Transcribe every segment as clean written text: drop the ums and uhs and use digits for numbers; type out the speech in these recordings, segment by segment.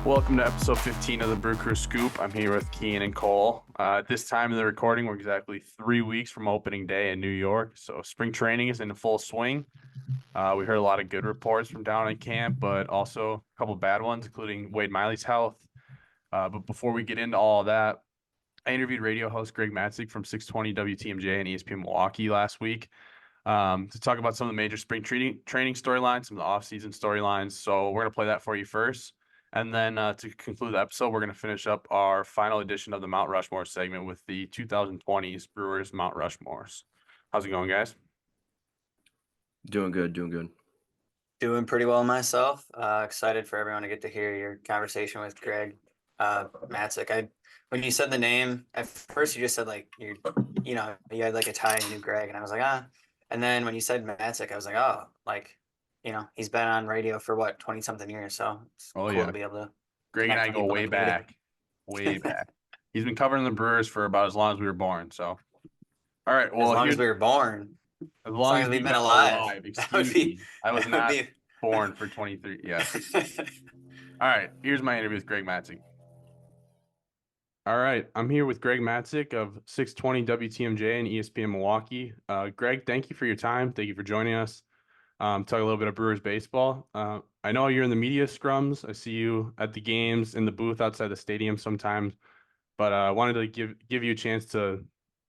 Welcome to episode 15 of the Brew Crew Scoop. I'm here with Kian and Cole. At this time of the recording, we're exactly 3 weeks from opening day in New York, so spring training is in full swing. We heard a lot of good reports from down in camp, but also a couple bad ones, including Wade Miley's health. But before we get into all of that, I interviewed radio host Greg Matzek from 620 WTMJ and ESPN Milwaukee last week to talk about some of the major spring training storylines, some of the offseason storylines. So we're going to play that for you first. And then to conclude the episode, we're going to finish up our final edition of the Mount Rushmore segment with the 2020's Brewers Mount Rushmores. How's it going, guys? Doing good. Doing pretty well myself. Excited for everyone to get to hear your conversation with Greg Matzek. When you said the name, at first you just said like you had like a tie and knew Greg, and I was like, And then when you said Matzek, I was like, he's been on radio for 20-something years, so it's cool to be able to. Greg and I go way back. He's been covering the Brewers for about as long as we were born. So, all right. Well, as long as we were born. As long as we've been alive. Excuse me. I was not born for 23. Yes. All right. Here's my interview with Greg Matzek. All right. I'm here with Greg Matzek of 620 WTMJ and ESPN Milwaukee. Greg, thank you for your time. Thank you for joining us. Talk a little bit of Brewers baseball. I know you're in the media scrums. I see you at the games in the booth outside the stadium sometimes, but I wanted to give you a chance to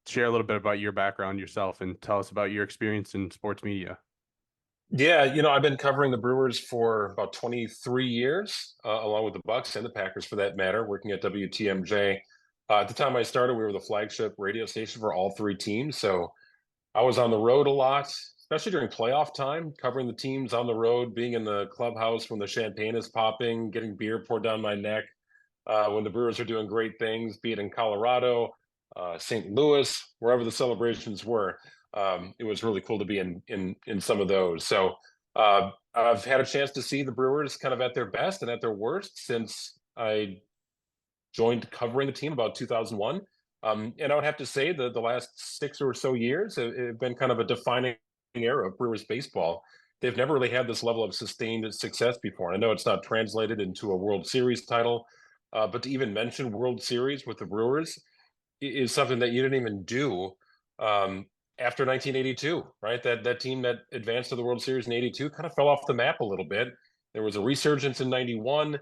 share a little bit about your background yourself and tell us about your experience in sports media. Yeah, I've been covering the Brewers for about 23 years, along with the Bucks and the Packers for that matter, working at WTMJ. At the time I started, we were the flagship radio station for all three teams. So I was on the road a lot, especially during playoff time, covering the teams on the road, being in the clubhouse when the champagne is popping, getting beer poured down my neck, when the Brewers are doing great things, be it in Colorado, St. Louis, wherever the celebrations were. It was really cool to be in some of those. So I've had a chance to see the Brewers kind of at their best and at their worst since I joined covering the team about 2001. And I would have to say that the last 6 or so years have been kind of a defining era of Brewers baseball. They've never really had this level of sustained success before. And I know it's not translated into a World Series title, but to even mention World Series with the Brewers is something that you didn't even do after 1982, right? That team that advanced to the World Series in 82 kind of fell off the map a little bit. There was a resurgence in 91,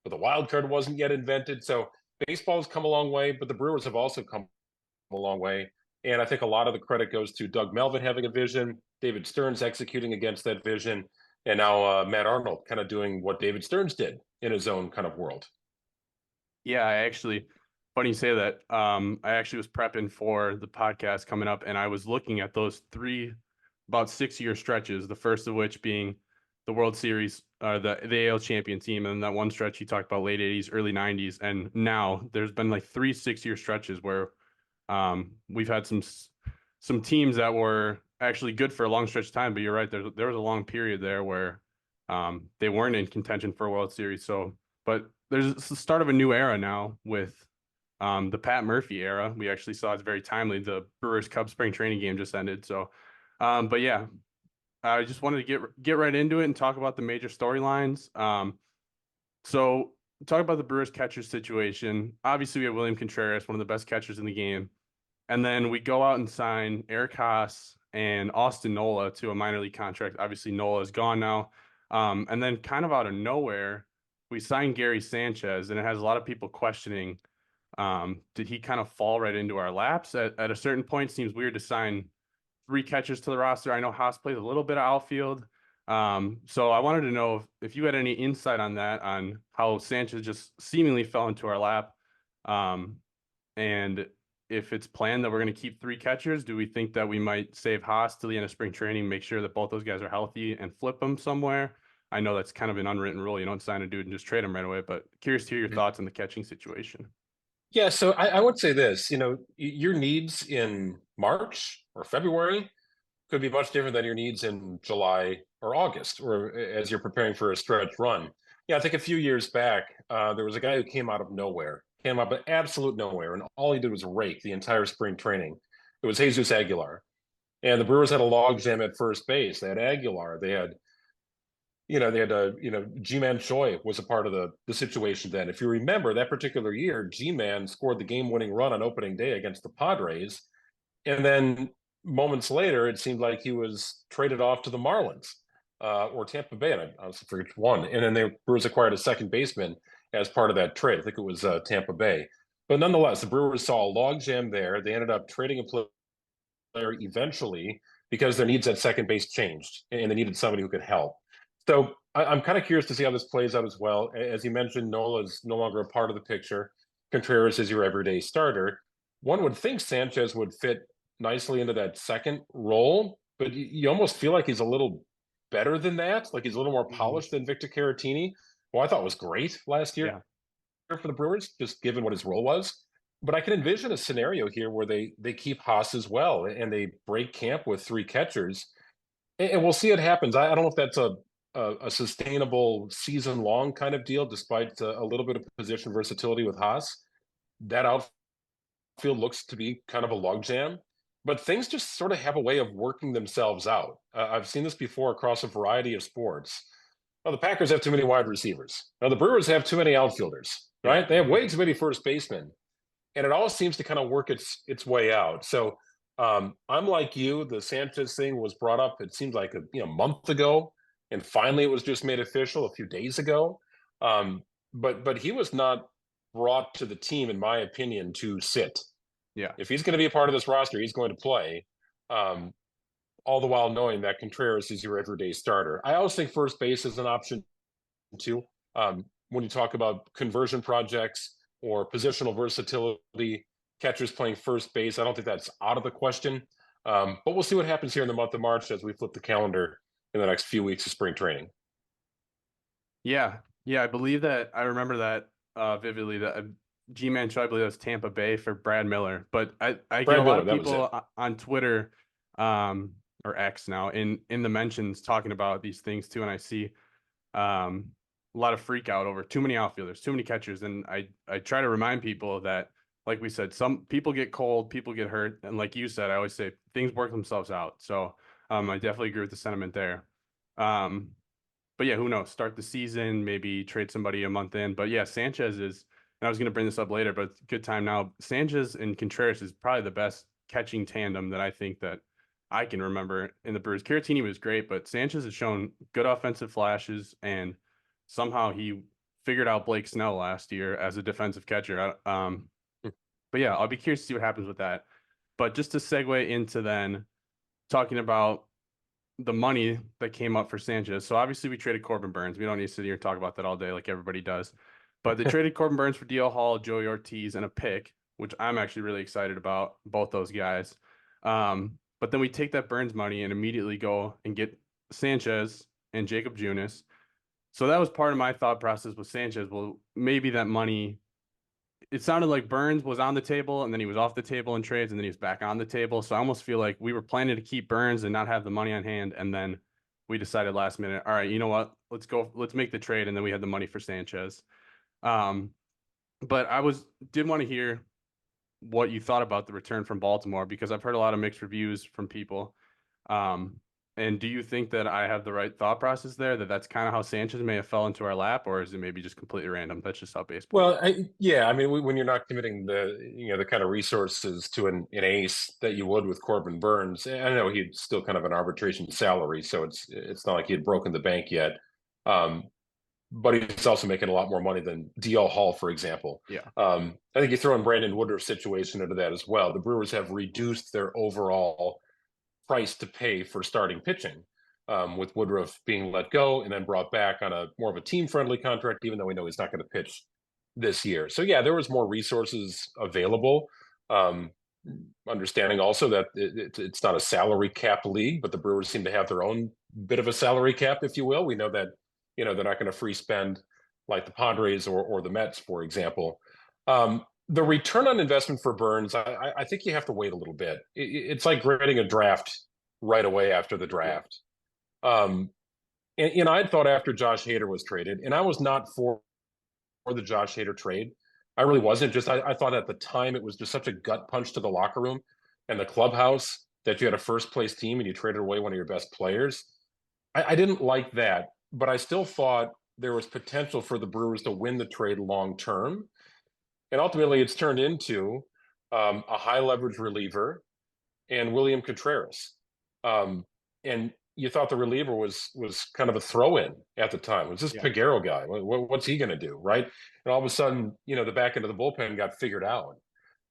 but the wild card wasn't yet invented. So baseball has come a long way, but the Brewers have also come a long way. And I think a lot of the credit goes to Doug Melvin having a vision, David Stearns executing against that vision, and now Matt Arnold kind of doing what David Stearns did in his own kind of world. Yeah, funny you say that. I actually was prepping for the podcast coming up, and I was looking at those about 6-year stretches, the first of which being the World Series, the AL champion team, and that one stretch you talked about, late 80s, early 90s. And now there's been like 3 6-year stretches where we've had some teams that were actually good for a long stretch of time, but you're right, there was a long period there where they weren't in contention for a World Series. But there's the start of a new era now with the Pat Murphy era. We actually saw it's very timely. The Brewers Cubs spring training game just ended. So, but yeah, I just wanted to get right into it and talk about the major storylines. So talk about the Brewers catcher situation. Obviously, we have William Contreras, one of the best catchers in the game. And then we go out and sign Eric Haase and Austin Nola to a minor league contract. Obviously, Nola is gone now. And then kind of out of nowhere, we signed Gary Sanchez, and it has a lot of people questioning, did he kind of fall right into our laps? At a certain point, it seems weird to sign 3 catchers to the roster. I know Haase plays a little bit of outfield. So I wanted to know if you had any insight on that, on how Sanchez just seemingly fell into our lap. And if it's planned that we're going to keep 3 catchers, do we think that we might save Haase till the end of spring training, make sure that both those guys are healthy and flip them somewhere? I know that's kind of an unwritten rule. You don't sign a dude and just trade him right away, but curious to hear your thoughts on the catching situation. Yeah, so I would say this, your needs in March or February could be much different than your needs in July or August, or as you're preparing for a stretch run. Yeah, I think a few years back, there was a guy who came out of nowhere, came out of absolute nowhere, and all he did was rake the entire spring training. It was Jesus Aguilar. And the Brewers had a logjam at first base. They had Aguilar. They had they had G-Man Choi was a part of the situation then. If you remember that particular year, G-Man scored the game-winning run on opening day against the Padres. And then moments later, it seemed like he was traded off to the Marlins or Tampa Bay, and I honestly forget which one. And then the Brewers acquired a second baseman as part of that trade. I think it was Tampa Bay. But nonetheless, the Brewers saw a logjam there. They ended up trading a player eventually because their needs at second base changed, and they needed somebody who could help. So I'm kind of curious to see how this plays out as well. As you mentioned, Nola's no longer a part of the picture. Contreras is your everyday starter. One would think Sanchez would fit nicely into that second role, but you almost feel like he's a little better than that. Like he's a little more polished than Victor Caratini, who I thought was great last year for the Brewers, just given what his role was. But I can envision a scenario here where they keep Haase as well, and they break camp with 3 catchers, and we'll see what happens. I don't know if that's a sustainable season-long kind of deal, despite a little bit of position versatility with Haase. That outfield looks to be kind of a logjam, but things just sort of have a way of working themselves out. I've seen this before across a variety of sports. Well, the Packers have too many wide receivers. Now the Brewers have too many outfielders, right? They have way too many first basemen, and it all seems to kind of work its way out. So I'm like you. The Sanchez thing was brought up, it seemed like a month ago, and finally it was just made official a few days ago. But he was not brought to the team, in my opinion, to sit. Yeah. If he's going to be a part of this roster, he's going to play. All the while knowing that Contreras is your everyday starter. I always think first base is an option too. When you talk about conversion projects or positional versatility, catchers playing first base, I don't think that's out of the question. But we'll see what happens here in the month of March as we flip the calendar in the next few weeks of spring training. Yeah. I believe that. I remember that vividly. That G-Man Choi, I believe that was Tampa Bay for Brad Miller. But I get a lot of people on Twitter, or X now, in the mentions talking about these things too, and I see a lot of freak out over too many outfielders, too many catchers, and I try to remind people that, like we said, some people get cold, people get hurt, and like you said, I always say things work themselves out. So I definitely agree with the sentiment there. But yeah, who knows? Start the season, maybe trade somebody a month in. But yeah, Sanchez is, and I was going to bring this up later, but it's a good time now. Sanchez and Contreras is probably the best catching tandem that I think that I can remember in the Brewers. Caratini was great, but Sanchez has shown good offensive flashes, and somehow he figured out Blake Snell last year as a defensive catcher. But yeah, I'll be curious to see what happens with that. But just to segue into then talking about the money that came up for Sanchez. So obviously we traded Corbin Burns. We don't need to sit here and talk about that all day like everybody does. But they traded Corbin Burns for DL Hall, Joey Ortiz, and a pick, which I'm actually really excited about, both those guys. But then we take that Burns money and immediately go and get Sanchez and Jacob Junis. So that was part of my thought process with Sanchez. Well, maybe that money, it sounded like Burns was on the table and then he was off the table in trades and then he was back on the table. So I almost feel like we were planning to keep Burns and not have the money on hand. And then we decided last minute, all right, you know what, let's make the trade. And then we had the money for Sanchez. But I did want to hear what you thought about the return from Baltimore, because I've heard a lot of mixed reviews from people. And do you think that I have the right thought process there, that that's kind of how Sanchez may have fell into our lap, or is it maybe just completely random? That's just how baseball. Well, I mean, when you're not committing the kind of resources to an ace that you would with Corbin Burns, I know he'd still kind of an arbitration salary, so it's not like he had broken the bank yet. But he's also making a lot more money than DL Hall, for example. Yeah. I think you throw in Brandon Woodruff's situation into that as well. The Brewers have reduced their overall price to pay for starting pitching, with Woodruff being let go and then brought back on a more of a team-friendly contract, even though we know he's not going to pitch this year. So yeah, there was more resources available. Understanding also that it's not a salary cap league, but the Brewers seem to have their own bit of a salary cap, if you will. We know that they're not going to free spend like the Padres or the Mets, for example. The return on investment for Burns, I think you have to wait a little bit. It's like grading a draft right away after the draft. And I thought after Josh Hader was traded, and I was not for the Josh Hader trade. I really wasn't. Just I thought at the time it was just such a gut punch to the locker room and the clubhouse that you had a first place team and you traded away one of your best players. I didn't like that. but I still thought there was potential for the Brewers to win the trade long term. And ultimately, it's turned into a high leverage reliever and William Contreras. And you thought the reliever was kind of a throw-in at the time. It was this Quero guy. What's he going to do, right? And all of a sudden, the back end of the bullpen got figured out.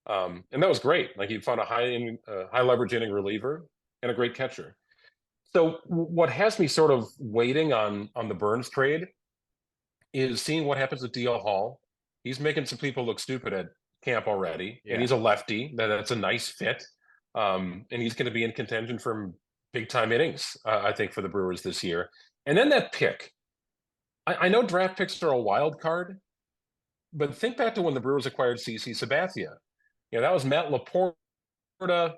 And that was great. Like, he found a high leverage inning reliever and a great catcher. So what has me sort of waiting on the Burns trade is seeing what happens with DL Hall. He's making some people look stupid at camp already, and he's a lefty. That's a nice fit. And he's going to be in contention for big time innings, I think, for the Brewers this year. And then that pick. I know draft picks are a wild card, but think back to when the Brewers acquired CC Sabathia. That was Matt Laporta.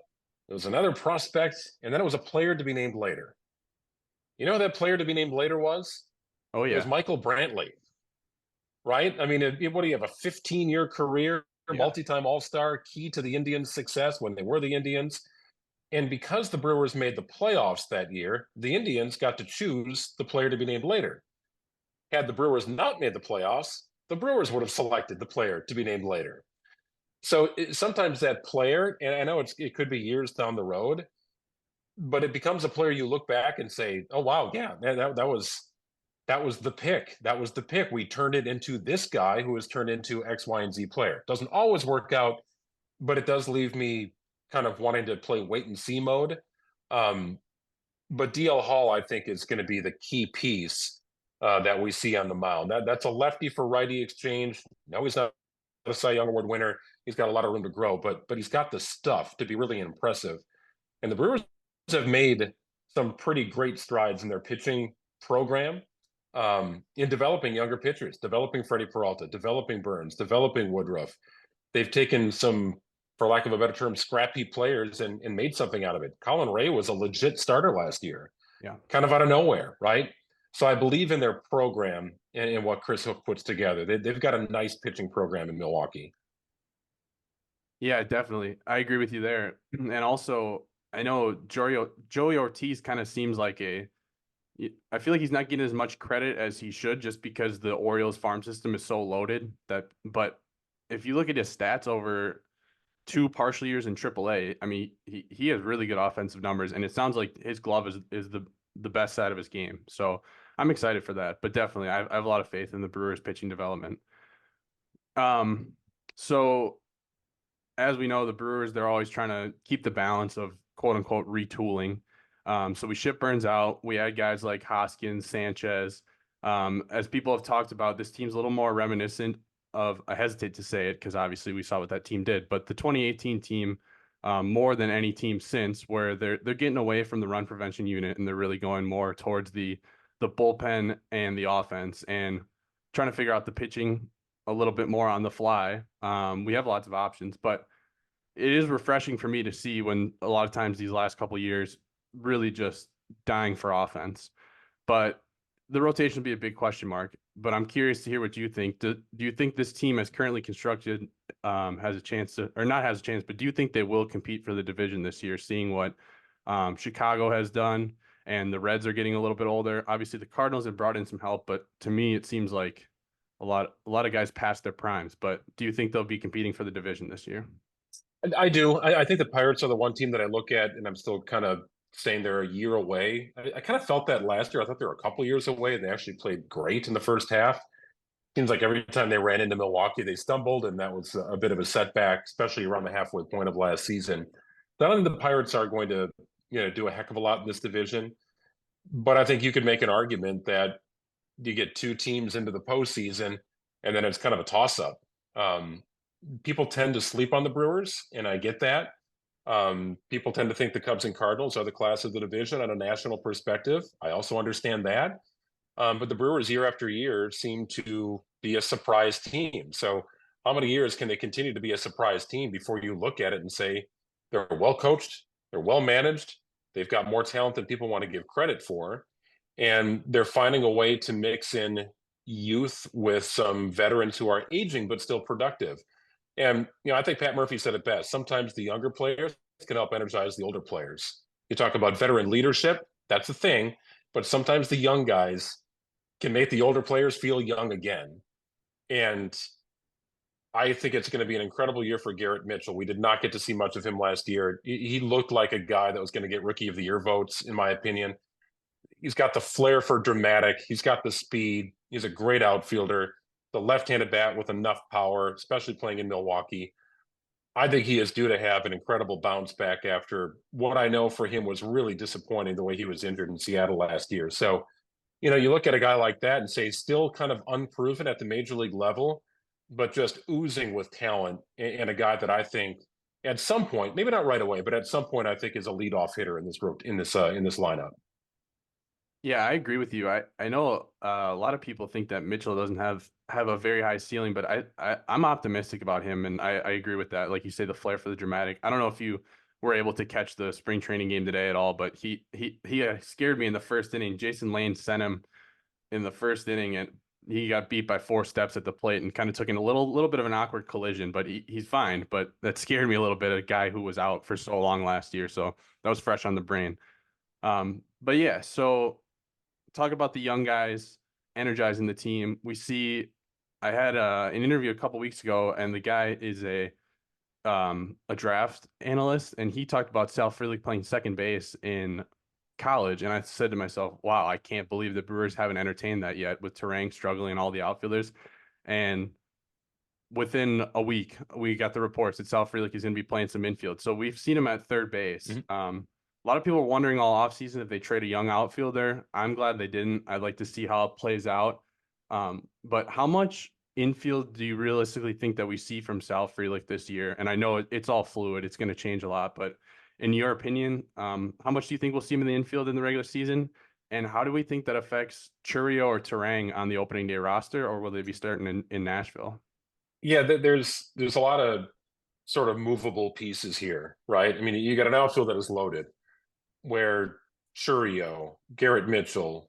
It was another prospect, and then it was a player to be named later. You know who that player to be named later was? Oh, yeah. It was Michael Brantley, right? I mean, what do you have, a 15-year career, multi-time All-Star, key to the Indians' success when they were the Indians. And because the Brewers made the playoffs that year, the Indians got to choose the player to be named later. Had the Brewers not made the playoffs, the Brewers would have selected the player to be named later. So sometimes that player, and I know it could be years down the road, but it becomes a player you look back and say, oh, wow, yeah, that was the pick. That was the pick. We turned it into this guy who has turned into X, Y, and Z player. Doesn't always work out, but it does leave me kind of wanting to play wait and see mode. But DL Hall, I think, is going to be the key piece that we see on the mound. That's a lefty for righty exchange. No, he's not a Cy Young Award winner. He's got a lot of room to grow, but he's got the stuff to be really impressive. And the Brewers have made some pretty great strides in their pitching program, in developing younger pitchers, developing Freddie Peralta, developing Burns, developing Woodruff. They've taken some, for lack of a better term, scrappy players and made something out of it. Colin Ray was a legit starter last year, kind of out of nowhere, right? So I believe in their program and what Chris Hook puts together. They've got a nice pitching program in Milwaukee. Yeah, definitely. I agree with you there. And also, I know Joey Ortiz kind of seems like I feel like he's not getting as much credit as he should, just because the Orioles farm system is so loaded but if you look at his stats over 2 partial years in AAA, I mean, he has really good offensive numbers, and it sounds like his glove is the best side of his game. So I'm excited for that, but definitely I have a lot of faith in the Brewers pitching development. So as we know, the Brewers, they're always trying to keep the balance of quote unquote retooling. So we ship Burns out. We add guys like Hoskins, Sanchez. As people have talked about, this team's a little more reminiscent of, I hesitate to say it because obviously we saw what that team did, but the 2018 team, more than any team since, where they're getting away from the run prevention unit and they're really going more towards the bullpen and the offense and trying to figure out the pitching a little bit more on the fly. We have lots of options, but it is refreshing for me to see when a lot of times these last couple of years really just dying for offense. But the rotation will be a big question mark. But I'm curious to hear what you think. Do you think this team, as currently constructed, has a chance to, or not has a chance, but do you think they will compete for the division this year, seeing what Chicago has done and the Reds are getting a little bit older? Obviously, the Cardinals have brought in some help, but to me, it seems like a lot of guys past their primes. But do you think they'll be competing for the division this year? I do. I think the Pirates are the one team that I look at, and I'm still kind of saying they're a year away. I kind of felt that last year. I thought they were a couple years away, and they actually played great in the first half. Seems like every time they ran into Milwaukee, they stumbled, and that was a bit of a setback, especially around the halfway point of last season. So I don't think the Pirates are going to, do a heck of a lot in this division, but I think you could make an argument that you get 2 teams into the postseason, and then it's kind of a toss-up. People tend to sleep on the Brewers, and I get that. People tend to think the Cubs and Cardinals are the class of the division on a national perspective. I also understand that. But the Brewers year after year seem to be a surprise team. So how many years can they continue to be a surprise team before you look at it and say they're well coached, they're well managed, they've got more talent than people want to give credit for, and they're finding a way to mix in youth with some veterans who are aging but still productive. And, I think Pat Murphy said it best. Sometimes the younger players can help energize the older players. You talk about veteran leadership, that's a thing, but sometimes the young guys can make the older players feel young again. And I think it's going to be an incredible year for Garrett Mitchell. We did not get to see much of him last year. He looked like a guy that was going to get Rookie of the Year votes, in my opinion. He's got the flair for dramatic. He's got the speed. He's a great outfielder. The left-handed bat with enough power, especially playing in Milwaukee. I think he is due to have an incredible bounce back after what I know for him was really disappointing the way he was injured in Seattle last year. So, you look at a guy like that and say still kind of unproven at the major league level, but just oozing with talent, and a guy that I think at some point, maybe not right away, but at some point I think is a leadoff hitter in this lineup. Yeah, I agree with you. I know a lot of people think that Mitchell doesn't have a very high ceiling, but I'm optimistic about him, and I agree with that. Like you say, the flair for the dramatic. I don't know if you were able to catch the spring training game today at all, but he scared me in the first inning. Jason Lane sent him in the first inning, and he got beat by 4 steps at the plate and kind of took in a little bit of an awkward collision, but he's fine. But that scared me a little bit, a guy who was out for so long last year. So that was fresh on the brain. But yeah, so talk about the young guys energizing the team. I had an interview a couple weeks ago, and the guy is a draft analyst, and he talked about Sal Frelick playing second base in college. And I said to myself, wow, I can't believe the Brewers haven't entertained that yet, with Turang struggling and all the outfielders. And within a week, we got the reports that Sal Frelick is going to be playing some infield. So we've seen him at third base. Mm-hmm. A lot of people were wondering all offseason if they trade a young outfielder. I'm glad they didn't. I'd like to see how it plays out. But how much infield do you realistically think that we see from Sal Frelick this year? And I know it's all fluid. It's going to change a lot. But in your opinion, how much do you think we'll see him in the infield in the regular season? And how do we think that affects Chourio or Turang on the opening day roster, or will they be starting in Nashville? Yeah, there's a lot of sort of movable pieces here, right? I mean, you got an outfield that is loaded, where Chourio, Garrett Mitchell,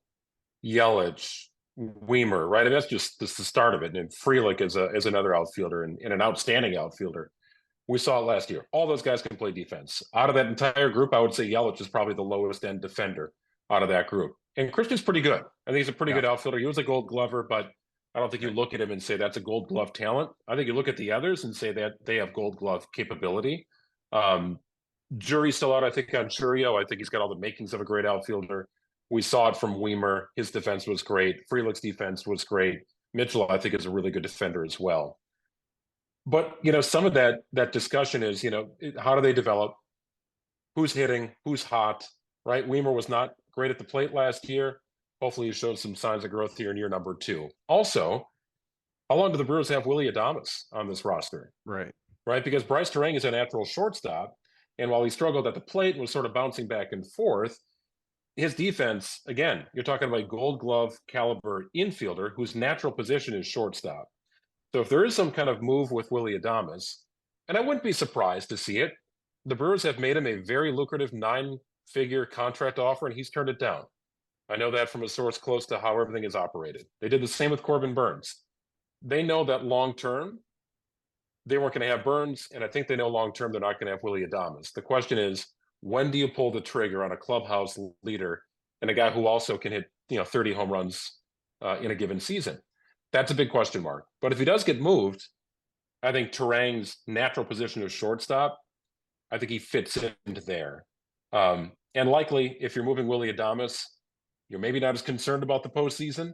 Yelich, Weimer, right? I mean, that's just the start of it. And Frelick is another outfielder, and an outstanding outfielder. We saw it last year. All those guys can play defense. Out of that entire group, I would say Yelich is probably the lowest end defender out of that group. And Christian's pretty good. I think he's a pretty good outfielder. He was a Gold Glover, but I don't think you look at him and say that's a Gold Glove talent. I think you look at the others and say that they have Gold Glove capability. Jury's still out, I think, on Chourio. I think he's got all the makings of a great outfielder. We saw it from Weimer. His defense was great. Frelick's defense was great. Mitchell, I think, is a really good defender as well. But, some of that discussion is, how do they develop? Who's hitting? Who's hot? Right? Weimer was not great at the plate last year. Hopefully he showed some signs of growth here in year number 2. Also, how long do the Brewers have Willy Adames on this roster? Right. Because Brice Turang is a natural shortstop. And while he struggled at the plate and was sort of bouncing back and forth, his defense, again, you're talking about a Gold Glove caliber infielder whose natural position is shortstop. So if there is some kind of move with Willy Adames, and I wouldn't be surprised to see it, the Brewers have made him a very lucrative 9-figure contract offer, and he's turned it down. I know that from a source close to how everything is operated. They did the same with Corbin Burns. They know that long-term, they weren't going to have Burns, and I think they know long-term they're not going to have Willy Adames. The question is, when do you pull the trigger on a clubhouse leader and a guy who also can hit 30 home runs in a given season? That's a big question mark. But if he does get moved, I think Turang's natural position as shortstop, I think he fits into there. And likely, if you're moving Willy Adames, you're maybe not as concerned about the postseason.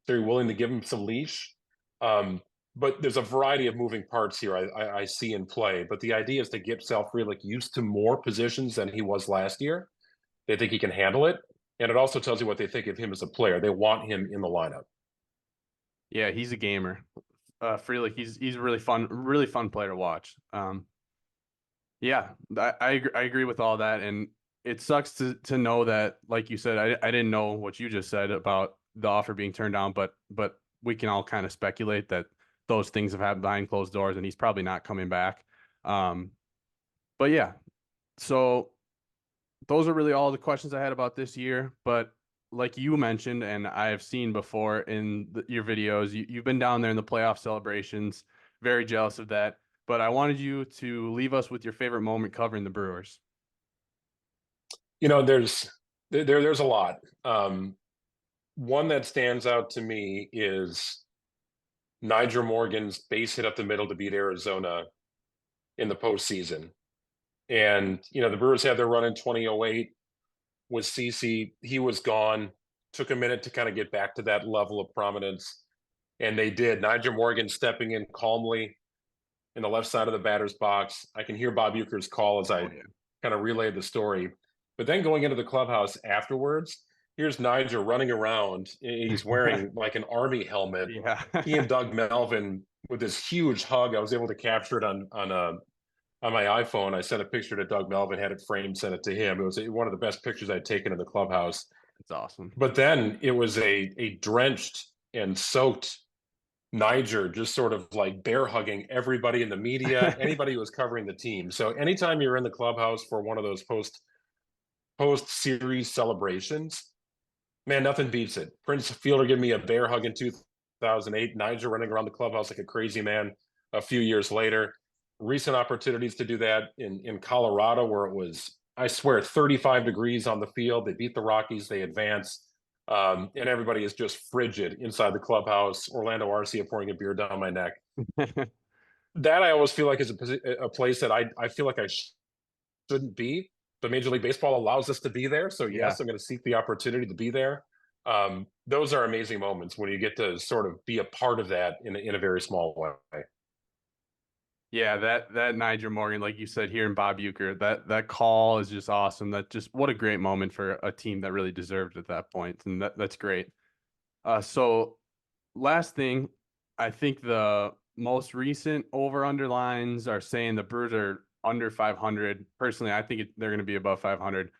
So you're willing to give him some leash. But there's a variety of moving parts here I see in play. But the idea is to get Sal Frelick used to more positions than he was last year. They think he can handle it. And it also tells you what they think of him as a player. They want him in the lineup. Yeah, he's a gamer. Frelick, he's a really fun player to watch. Yeah, I agree with all that. And it sucks to know that, like you said, I didn't know what you just said about the offer being turned down, but we can all kind of speculate that those things have happened behind closed doors, and he's probably not coming back. But yeah, so those are really all the questions I had about this year. But like you mentioned, and I have seen before in your videos, you've been down there in the playoff celebrations. Very jealous of that. But I wanted you to leave us with your favorite moment covering the Brewers. There's a lot. one that stands out to me is Nyjer Morgan's base hit up the middle to beat Arizona in the postseason. And, the Brewers had their run in 2008 with CC. He was gone. Took a minute to kind of get back to that level of prominence. And they did. Nyjer Morgan stepping in calmly in the left side of the batter's box. I can hear Bob Uecker's call as I kind of relayed the story. But then going into the clubhouse afterwards, here's Nyjer running around. He's wearing like an Army helmet. Yeah. He and Doug Melvin with this huge hug. I was able to capture it on my iPhone. I sent a picture to Doug Melvin, had it framed, sent it to him. It was one of the best pictures I'd taken in the clubhouse. It's awesome. But then it was a drenched and soaked Nyjer just sort of like bear hugging everybody in the media, anybody who was covering the team. So anytime you're in the clubhouse for one of those post series celebrations, man, nothing beats it. Prince Fielder gave me a bear hug in 2008. Nyjer running around the clubhouse like a crazy man a few years later. Recent opportunities to do that in Colorado, where it was, I swear, 35 degrees on the field. They beat the Rockies, they advance, and everybody is just frigid inside the clubhouse. Orlando Arcia pouring a beer down my neck. That I always feel like is a place that I feel like I shouldn't be, but Major League Baseball allows us to be there. So yes, I'm going to seek the opportunity to be there. Those are amazing moments when you get to sort of be a part of that in a very small way. Yeah, that Nyjer Morgan, like you said, hearing Bob Uecker, that call is just awesome. That just what a great moment for a team that really deserved at that point, and that's great. So last thing, I think the most recent over/under lines are saying the Brewers are under 500. Personally, I think they're going to be above 500.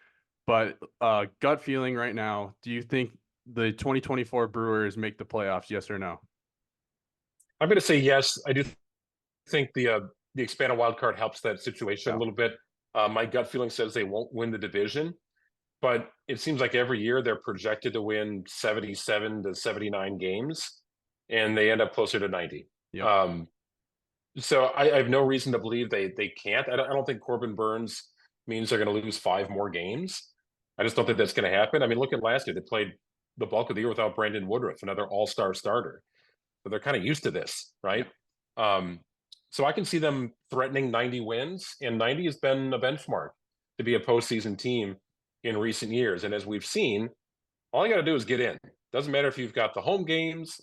But gut feeling right now, do you think the 2024 Brewers make the playoffs? Yes or no? I'm going to say yes. I do think the expanded wild card helps that situation a little bit. My gut feeling says they won't win the division, but it seems like every year they're projected to win 77 to 79 games, and they end up closer to 90. Yep. So I have no reason to believe they can't. I don't think Corbin Burns means they're going to lose 5 more games. I just don't think that's going to happen. I mean, look at last year. They played the bulk of the year without Brandon Woodruff, another all-star starter. So they're kind of used to this, right? Yeah. So I can see them threatening 90 wins, and 90 has been a benchmark to be a postseason team in recent years. And as we've seen, all you got to do is get in. Doesn't matter if you've got the home games,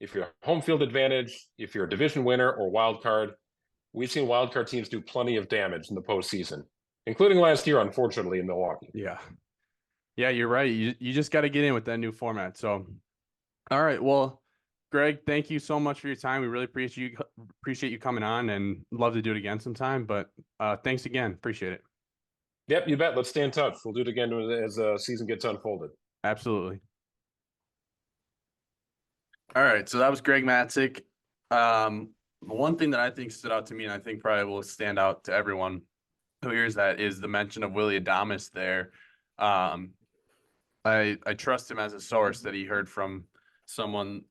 if you're home field advantage, if you're a division winner or wild card. We've seen wild card teams do plenty of damage in the postseason, including last year, unfortunately, in Milwaukee. Yeah. Yeah, you're right. You just got to get in with that new format. So, all right. Well, Greg, thank you so much for your time. We really appreciate you coming on, and love to do it again sometime. But thanks again. Appreciate it. Yep, you bet. Let's stay in touch. We'll do it again as the season gets unfolded. Absolutely. All right. So that was Greg Matzek. One thing that I think stood out to me, and I think probably will stand out to everyone who hears that, is the mention of Willy Adames there. I trust him as a source that he heard from someone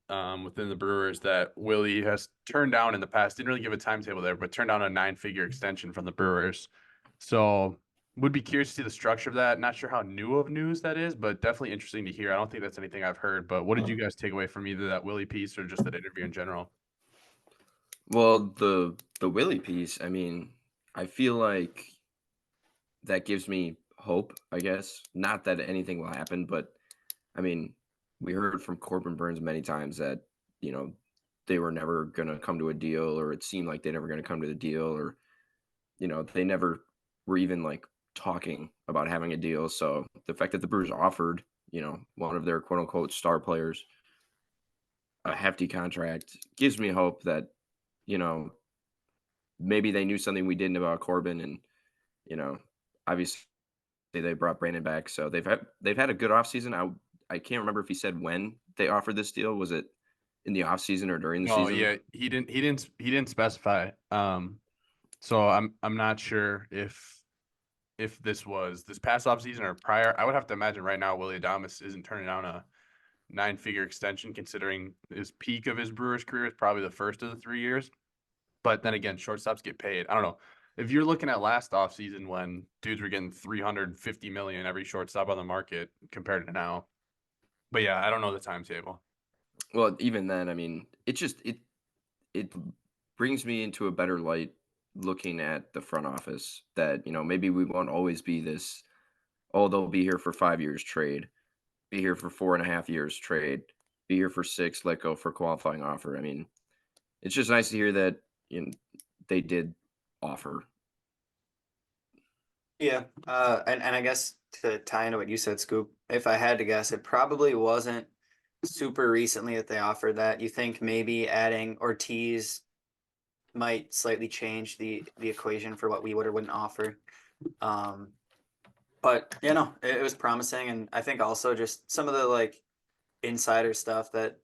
within the Brewers that Willy has turned down in the past. Didn't really give a timetable there, but turned down a 9-figure extension from the Brewers. So would be curious to see the structure of that. Not sure how new of news that is, but definitely interesting to hear. I don't think that's anything I've heard, but what did you guys take away from either that Willy piece or just that interview in general? Well, the Willy piece, I mean, I feel like that gives me hope, I guess. Not that anything will happen, but I mean, we heard from Corbin Burns many times that, they were never going to come to a deal, or it seemed like they never going to come to the deal, or, they never were even like talking about having a deal. So the fact that the Brewers offered, one of their quote unquote star players a hefty contract gives me hope that, maybe they knew something we didn't about Corbin, and, obviously they brought Brandon back. So they've had a good offseason. I can't remember if he said when they offered this deal. Was it in the offseason or during the season? Oh yeah, he didn't specify. So I'm not sure if this was this past offseason or prior. I would have to imagine right now Willy Adames isn't turning down a 9-figure extension, considering his peak of his Brewers career is probably the first of the 3 years. But then again, shortstops get paid. I don't know. If you're looking at last offseason when dudes were getting $350 million every shortstop on the market compared to now, But yeah, I don't know the timetable. Well, even then, I mean, it brings me into a better light looking at the front office that, maybe we won't always be this, oh, they'll be here for 5 years trade, be here for 4.5 years trade, be here for 6, let go for qualifying offer. I mean, it's just nice to hear that they did offer. Yeah. And I guess to tie into what you said, Scoop, if I had to guess, it probably wasn't super recently that they offered that. You think maybe adding Ortiz might slightly change the equation for what we would or wouldn't offer. But it was promising, and I think also just some of the like insider stuff that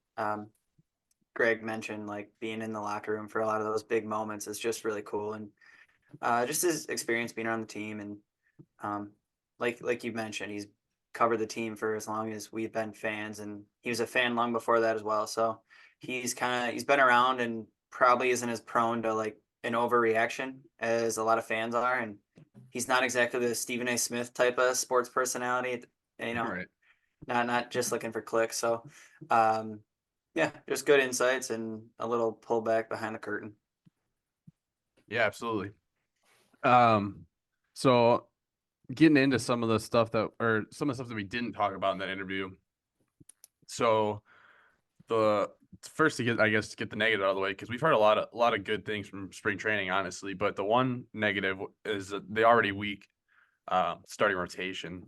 Greg mentioned, like being in the locker room for a lot of those big moments is just really cool, and just his experience being around the team, and like you mentioned, he's covered the team for as long as we've been fans, and he was a fan long before that as well. So he's been around and probably isn't as prone to like an overreaction as a lot of fans are, and he's not exactly the Stephen A. Smith type of sports personality, Right. not just looking for clicks. So yeah, just good insights and a little pullback behind the curtain. Yeah, absolutely. So getting into some of the stuff that we didn't talk about in that interview. So the first to get the negative out of the way, because we've heard a lot of good things from spring training, honestly. But the one negative is the already weak starting rotation.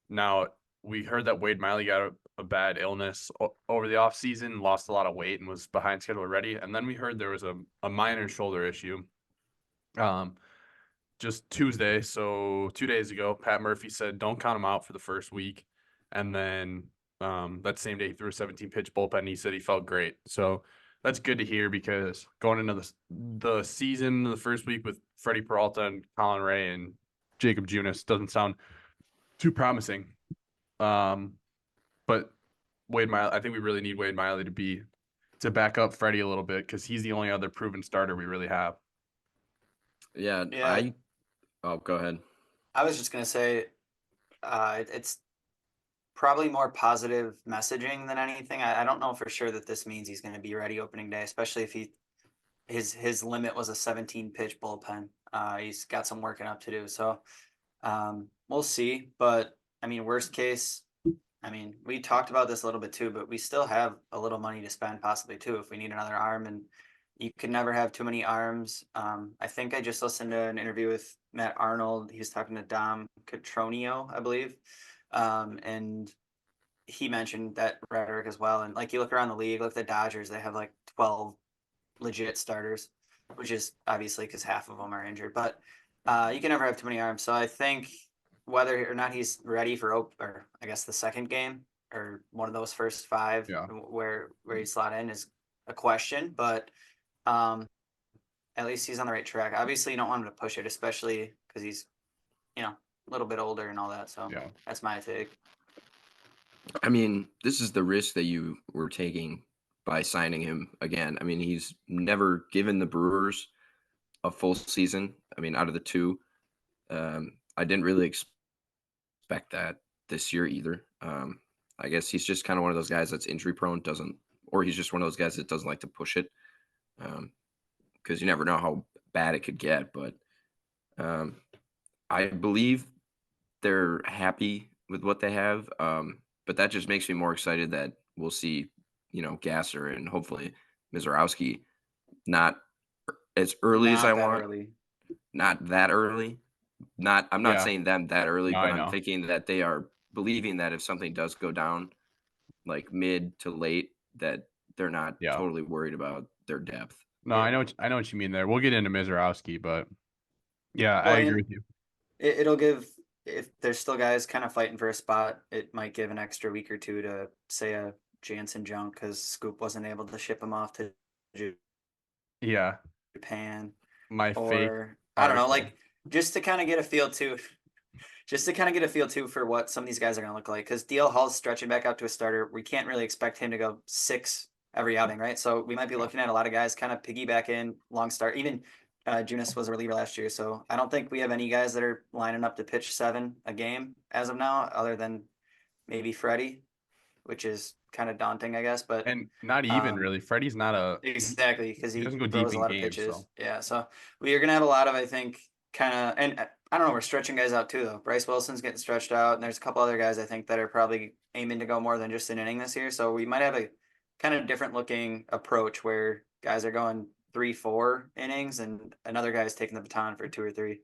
Now we heard that Wade Miley got a bad illness over the offseason, lost a lot of weight, and was behind schedule already. And then we heard there was a minor shoulder issue. Just Tuesday, so 2 days ago, Pat Murphy said don't count him out for the first week, and then that same day he threw a 17-pitch bullpen. And he said he felt great, so that's good to hear because going into the season, the first week with Freddie Peralta and Colin Ray and Jacob Junis doesn't sound too promising. But Wade Miley, I think we really need Wade Miley to back up Freddie a little bit because he's the only other proven starter we really have. Yeah, Yeah. Oh, go ahead. I was just gonna say, it's probably more positive messaging than anything. I don't know for sure that this means he's going to be ready opening day, especially if his limit was a 17 pitch bullpen. He's got some working up to do, so we'll see. But I mean, worst case, I mean, we talked about this a little bit too, but we still have a little money to spend possibly too if we need another arm, and you can never have too many arms. I think I just listened to an interview with Matt Arnold. He was talking to Dom Contreras, I believe. And he mentioned that rhetoric as well. And like you look around the league, look at the Dodgers, they have like 12 legit starters, which is obviously because half of them are injured. But you can never have too many arms. So I think whether or not he's ready for I guess the second game or one of those first 5 where he slot in is a question. But at least he's on the right track. Obviously, you don't want him to push it, especially because he's, a little bit older and all that. So that's my take. I mean, this is the risk that you were taking by signing him again. I mean, he's never given the Brewers a full season. I mean, out of the two, I didn't really expect that this year either. I guess he's just kind of one of those guys that's injury prone, or he's just one of those guys that doesn't like to push it. Because you never know how bad it could get. But I believe they're happy with what they have. But that just makes me more excited that we'll see, Gasser and hopefully Misiorowski not as early as I want. Early. Not that early. I'm not saying them that early, No, but I I'm know. thinking that they are believing that if something does go down, like mid to late, that they're not totally worried about their depth. No, I know what you mean there. We'll get into Misiorowski, but I agree with you. It'll give, if there's still guys kind of fighting for a spot, it might give an extra week or two to say a Jansen junk because Scoop wasn't able to ship him off to Japan. My fake. I don't know, like just to kind of get a feel too. Just to kind of get a feel too for what some of these guys are going to look like, because DL Hall's stretching back out to a starter. We can't really expect him to go 6 every outing, right? So we might be looking at a lot of guys kind of piggyback in long start. Even Junis was a reliever last year, so I don't think we have any guys that are lining up to pitch 7 a game as of now, other than maybe Freddie. which is kind of daunting, I guess. But And not even really. Freddie's not exactly, because he he doesn't go throws deep a in lot of games. pitches. So Yeah, so we are gonna have a lot of, I think, kind of, and I don't know, we're stretching guys out too though. Brice Wilson's getting stretched out, and there's a couple other guys I think that are probably aiming to go more than just an inning this year. So we might have a kind of different looking approach where guys are going 3-4 innings, and another guy's taking the baton for 2 or 3.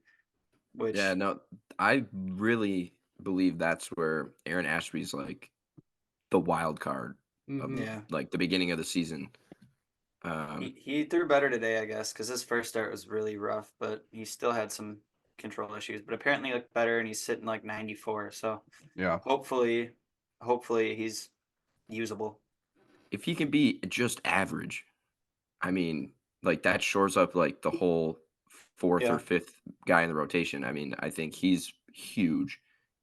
Which Yeah, no, I really believe that's where Aaron Ashby's like the wild card of yeah, like the beginning of the season. he threw better today, I guess, because his first start was really rough, but he still had some control issues. But apparently he looked better, and he's sitting like 94. So yeah, hopefully he's usable. If he can be just average, I mean, like that shores up like the whole fourth Yeah. or fifth guy in the rotation. I mean, I think he's huge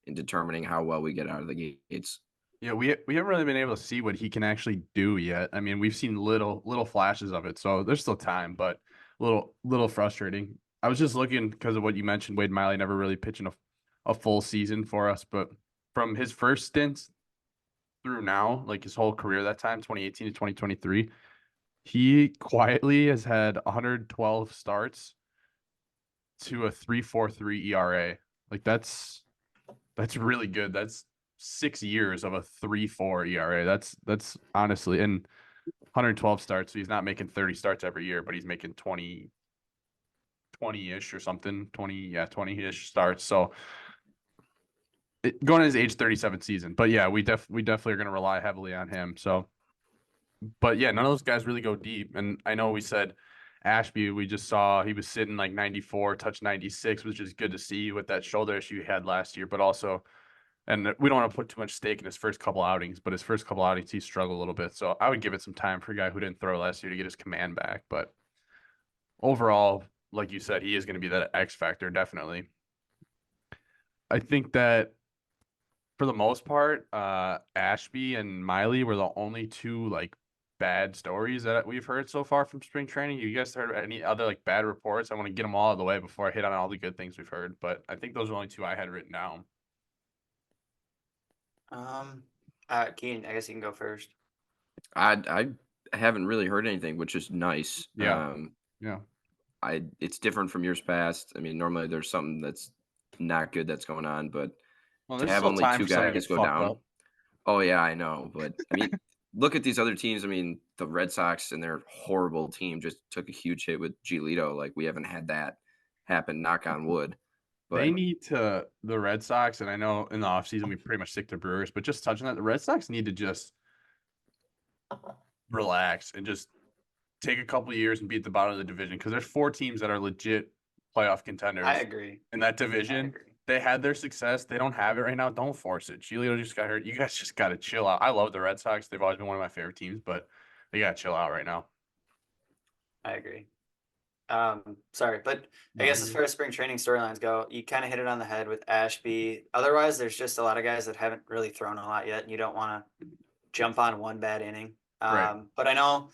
in determining how well we get out of the gates. yeah. We haven't really been able to see what he can actually do yet. I mean, we've seen little flashes of it, so there's still time, but little frustrating. I was just looking because of what you mentioned. Wade Miley never really pitching a full season for us, but from his first stints through now, like his whole career that time, 2018 to 2023, he quietly has had 112 starts to a 3.43 ERA. Like that's really good. That's 6 years of a 3.4 ERA. That's honestly, and 112 starts. So he's not making 30 starts every year, but he's making 20-ish or something. 20-ish starts. So going to his age 37 season. But yeah, we definitely are going to rely heavily on him. So, but yeah, none of those guys really go deep. And I know we said Ashby, we just saw he was sitting like 94, touch 96, which is good to see with that shoulder issue he had last year. But also, and we don't want to put too much stake in his first couple outings, but his first couple outings, he struggled a little bit. So I would give it some time for a guy who didn't throw last year to get his command back. But overall, like you said, he is going to be that X factor, definitely. I think that for the most part, Ashby and Miley were the only two like bad stories that we've heard so far from spring training. You guys heard any other like bad reports? I want to get them all out of the way before I hit on all the good things we've heard. But I think those are the only two I had written down. Kian, I guess you can go first. I haven't really heard anything, which is nice. Yeah. Yeah. It's different from years past. I mean, normally there's something that's not good that's going on, but to have only 2 guys go down. Up. Oh yeah, I know, but I mean, look at these other teams. I mean, the Red Sox and their horrible team just took a huge hit with Giolito. Like we haven't had that happen. Knock on wood. But They need to, the Red Sox, and I know in the offseason we pretty much stick to Brewers, but just touching that, the Red Sox need to just relax and just take a couple of years and be at the bottom of the division, because there's 4 teams that are legit playoff contenders. I agree. In that division. They had their success. They don't have it right now. Don't force it. Giolito just got hurt. You guys just got to chill out. I love the Red Sox. They've always been one of my favorite teams, but they got to chill out right now. I agree. Sorry, but I guess as far as spring training storylines go, you kind of hit it on the head with Ashby. Otherwise, there's just a lot of guys that haven't really thrown a lot yet, and you don't want to jump on one bad inning. Right. But I know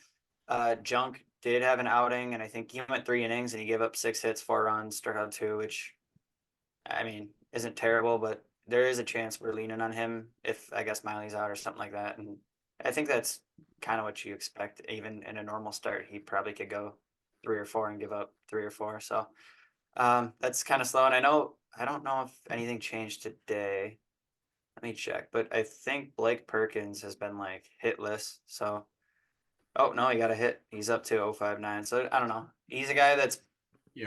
Junk did have an outing, and I think he went 3 innings, and he gave up 6 hits, 4 runs, struck out 2, which, I mean, isn't terrible, but there is a chance we're leaning on him if, I guess, Miley's out or something like that. And I think that's kind of what you expect. Even in a normal start, he probably could go 3 or 4 and give up 3 or 4. So that's kind of slow. And I don't know if anything changed today. Let me check. But I think Blake Perkins has been like hitless. So, oh, no, he got a hit. He's up to 059. So I don't know. He's a guy that's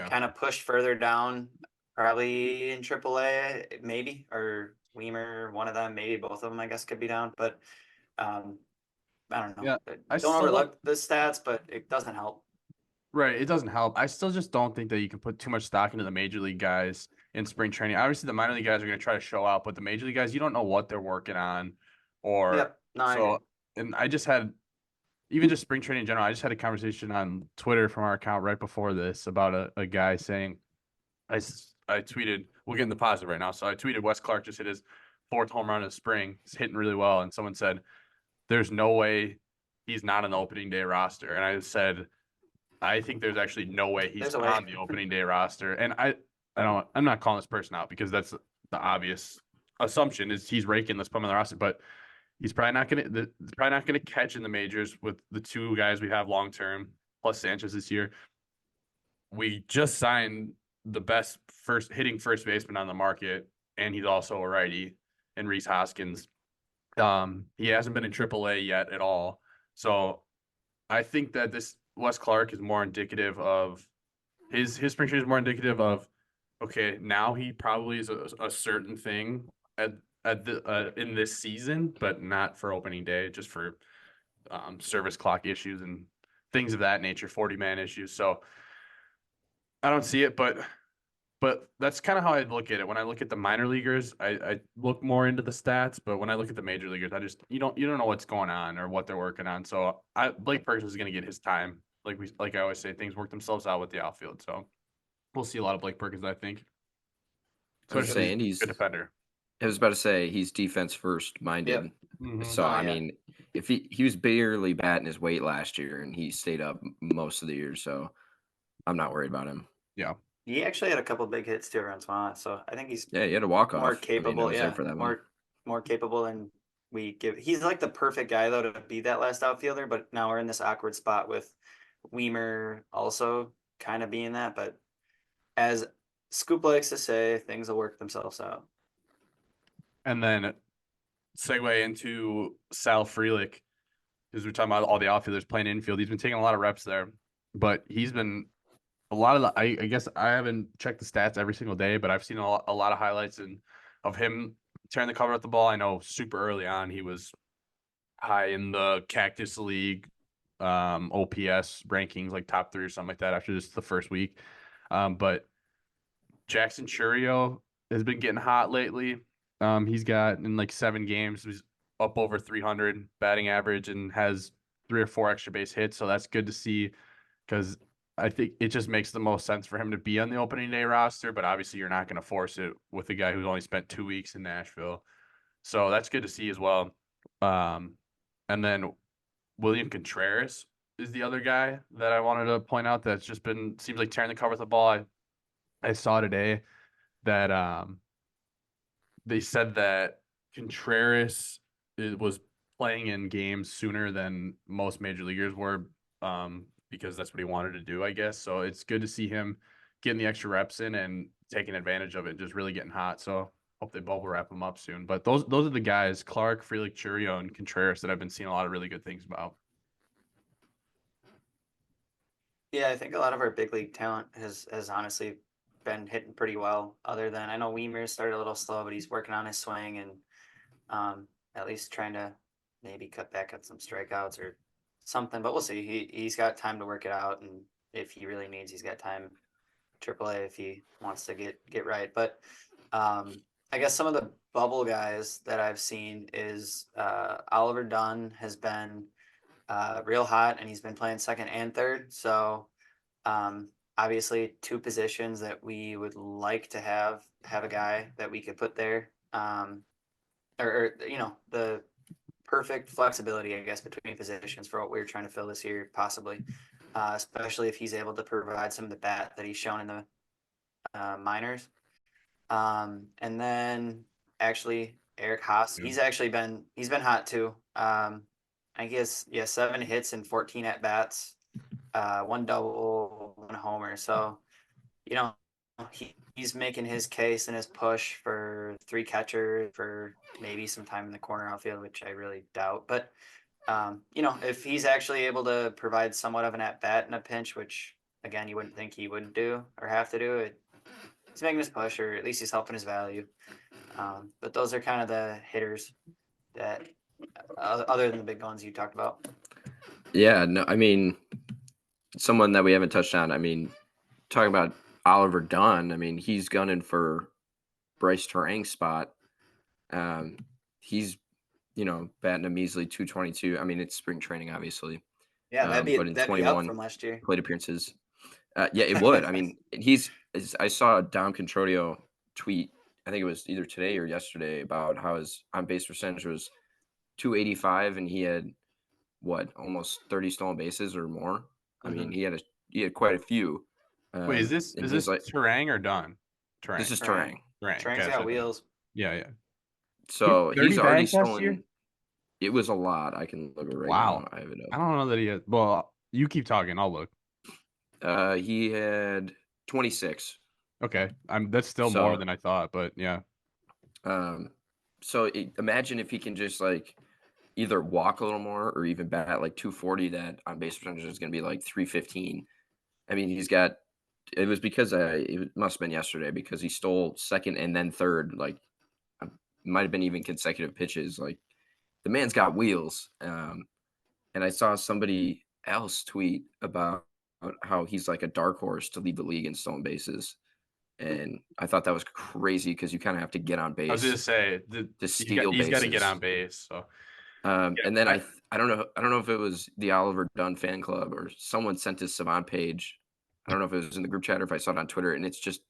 kind of pushed further down. Probably in AAA, maybe, or Weimer, one of them, maybe both of them, I guess, could be down. But I don't know. Yeah, don't overlook the stats, but it doesn't help. Right, it doesn't help. I still just don't think that you can put too much stock into the major league guys in spring training. Obviously, the minor league guys are going to try to show out, but the major league guys, you don't know what they're working on. Or Yep. No, and I just had, even just spring training in general, I just had a conversation on Twitter from our account right before this about a guy saying, I tweeted, we'll get in the positive right now. So I tweeted Wes Clark just hit his 4th home run of the spring. He's hitting really well. And someone said, there's no way he's not on the opening day roster. And I said, I think there's actually no way he's on the opening day roster. And I'm not calling this person out because that's the obvious assumption is he's raking. Let's put him on the roster. But He's probably not gonna catch in the majors with the two guys we have long term plus Sanchez this year. We just signed the best first baseman on the market, and he's also a righty, and Rhys Hoskins. He hasn't been in AAA yet at all, so I think that this Wes Clark is more indicative of his spring training is more indicative of okay, now he probably is a certain thing at the in this season, but not for opening day, just for service clock issues and things of that nature, 40-man issues. So I don't see it, but that's kind of how I look at it. When I look at the minor leaguers, I look more into the stats, but when I look at the major leaguers, I just you don't know what's going on or what they're working on. So Blake Perkins is going to get his time. Like I always say, things work themselves out with the outfield. So we'll see a lot of Blake Perkins, I think. Especially he's a good defender. I was about to say he's defense first minded. Yep. Mm-hmm. So I mean, if he was barely batting his weight last year, and he stayed up most of the year, so I'm not worried about him. Yeah. He actually had a couple big hits too around Swan, so I think he's he had a walk off. more capable. I mean, for that more capable than we give. He's like the perfect guy though to be that last outfielder. But now we're in this awkward spot with Weimer also kind of being that. But as Scoop likes to say, things will work themselves out. And then segue into Sal Frelick, because we're talking about all the outfielders playing infield. He's been taking a lot of reps there, but he's been a lot of the. I guess I haven't checked the stats every single day, but I've seen a lot of highlights of him tearing the cover at the ball. I know super early on he was high in the Cactus League OPS rankings, like top 3 or something like that after just the first week. But Jackson Chourio has been getting hot lately. He's got in like 7 games, he's up over 300 batting average and has 3 or 4 extra base hits. So that's good to see because I think it just makes the most sense for him to be on the opening day roster. But obviously, you're not going to force it with a guy who's only spent 2 weeks in Nashville. So that's good to see as well. And then William Contreras is the other guy that I wanted to point out that's just been seems like tearing the cover with the ball. I saw today that they said that Contreras was playing in games sooner than most major leaguers were because that's what he wanted to do, I guess. So it's good to see him getting the extra reps in and taking advantage of it, just really getting hot. So hope they bubble wrap him up soon. But those are the guys, Clark, Frelick, Chourio, and Contreras, that I've been seeing a lot of really good things about. Yeah, I think a lot of our big league talent has honestly been hitting pretty well. Other than I know Weimer started a little slow, but he's working on his swing and at least trying to maybe cut back on some strikeouts or something. But we'll see. He's got time to work it out, and if he really needs, he's got time AAA if he wants to get right. But I guess some of the bubble guys that I've seen is Oliver Dunn has been real hot, and he's been playing second and third. So obviously 2 positions that we would like to have a guy that we could put there, or the perfect flexibility, I guess, between positions for what we're trying to fill this year, possibly, especially if he's able to provide some of the bat that he's shown in the minors. And then actually Eric Haase, he's been hot too. I guess 7 hits and 14 at bats, 1 double, 1 homer. So, he's making his case and his push for 3 catchers for maybe some time in the corner outfield, which I really doubt. But if he's actually able to provide somewhat of an at bat in a pinch, which again you wouldn't think he would do or have to do it, he's making his push, or at least he's helping his value. But those are kind of the hitters that, other than the big ones you talked about. Yeah, no, I mean, someone that we haven't touched on. I mean, talking about Oliver Dunn. I mean, he's gunning for Brice Turang's spot. He's, batting a measly 222. I mean, it's spring training, obviously. Yeah, but in that'd 21 be up from last year. Plate appearances. Yeah, it would. I mean, I saw a Dom Contreras tweet. I think it was either today or yesterday about how his on base percentage was 285, and he had almost 30 stolen bases or more. I mean, he had quite a few. Wait, is this Turang or Dunn? Turang. This is Turang. Turang's got wheels. Yeah. So he's already stolen. It was a lot. I can look at it right Wow. now. I have it I up. don't know that he had. Well, you keep talking. I'll look. He had 26. Okay. That's still more So- than I thought, but yeah. So imagine if he can just like either walk a little more or even bat like 240. That on base percentage is going to be like 315. I mean, he's got. It was because it must have been yesterday because he stole second and then third. Like, might have been even consecutive pitches. Like, the man's got wheels. And I saw somebody else tweet about how he's like a dark horse to lead the league in stolen bases. And I thought that was crazy because you kind of have to get on base. I was going to say, to steal he's got to get bases. on base. So, and then I don't know if it was the Oliver Dunn fan club or someone sent his Savant page. I don't know if it was in the group chat or if I saw it on Twitter, and it's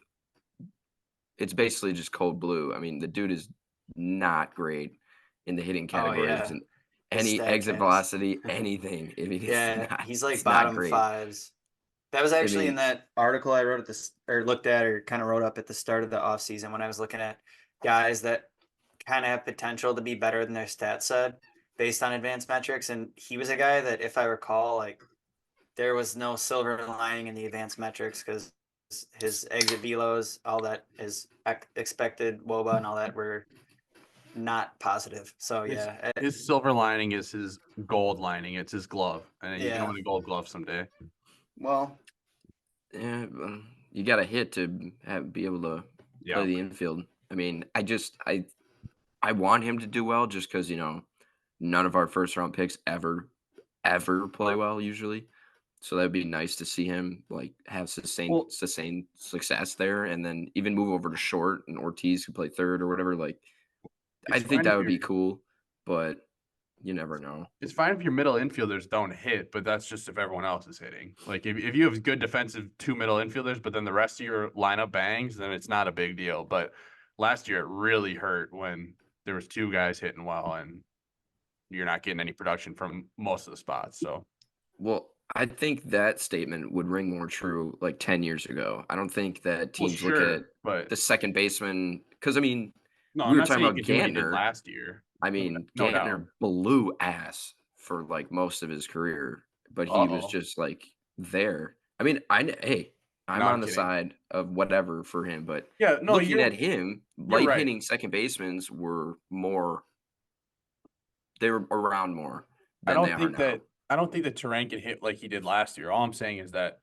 basically just cold blue. I mean, the dude is not great in the hitting categories and any exit velocity, anything. I mean, he's like bottom fives. That was actually in that article I wrote looked at or kind of wrote up at the start of the offseason when I was looking at guys that kind of have potential to be better than their stats said based on advanced metrics. And he was a guy that, if I recall, like there was no silver lining in the advanced metrics because his exit velos, all that is expected WOBA and all that were not positive. So his silver lining is his gold lining. It's his glove, and you can win a gold glove someday. Well, yeah, you got to hit to be able to play the infield. I mean, I want him to do well just because none of our first round picks ever play well usually. So that'd be nice to see him like have sustained success there, and then even move over to short and Ortiz could play third or whatever. Like, I think that would be cool, but you never know. It's fine if your middle infielders don't hit, but that's just if everyone else is hitting. Like if you have good defensive two middle infielders, but then the rest of your lineup bangs, then it's not a big deal. But last year it really hurt when there was two guys hitting well and you're not getting any production from most of the spots. So, well, I think that statement would ring more true like 10 years ago. I don't think that teams look at the second baseman because we were talking about Gantner last year. I mean, Gantner blew ass for like most of his career, but he was just like there. I mean, I'm on the side of whatever for him, but looking at him, light hitting second basemen were more. They were around more. I don't think that Turang can hit like he did last year. All I'm saying is that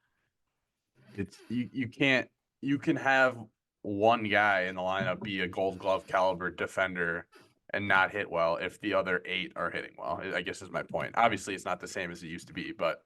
it's you can have one guy in the lineup be a Gold Glove caliber defender and not hit well if the other 8 are hitting well. I guess is my point. Obviously, it's not the same as it used to be, but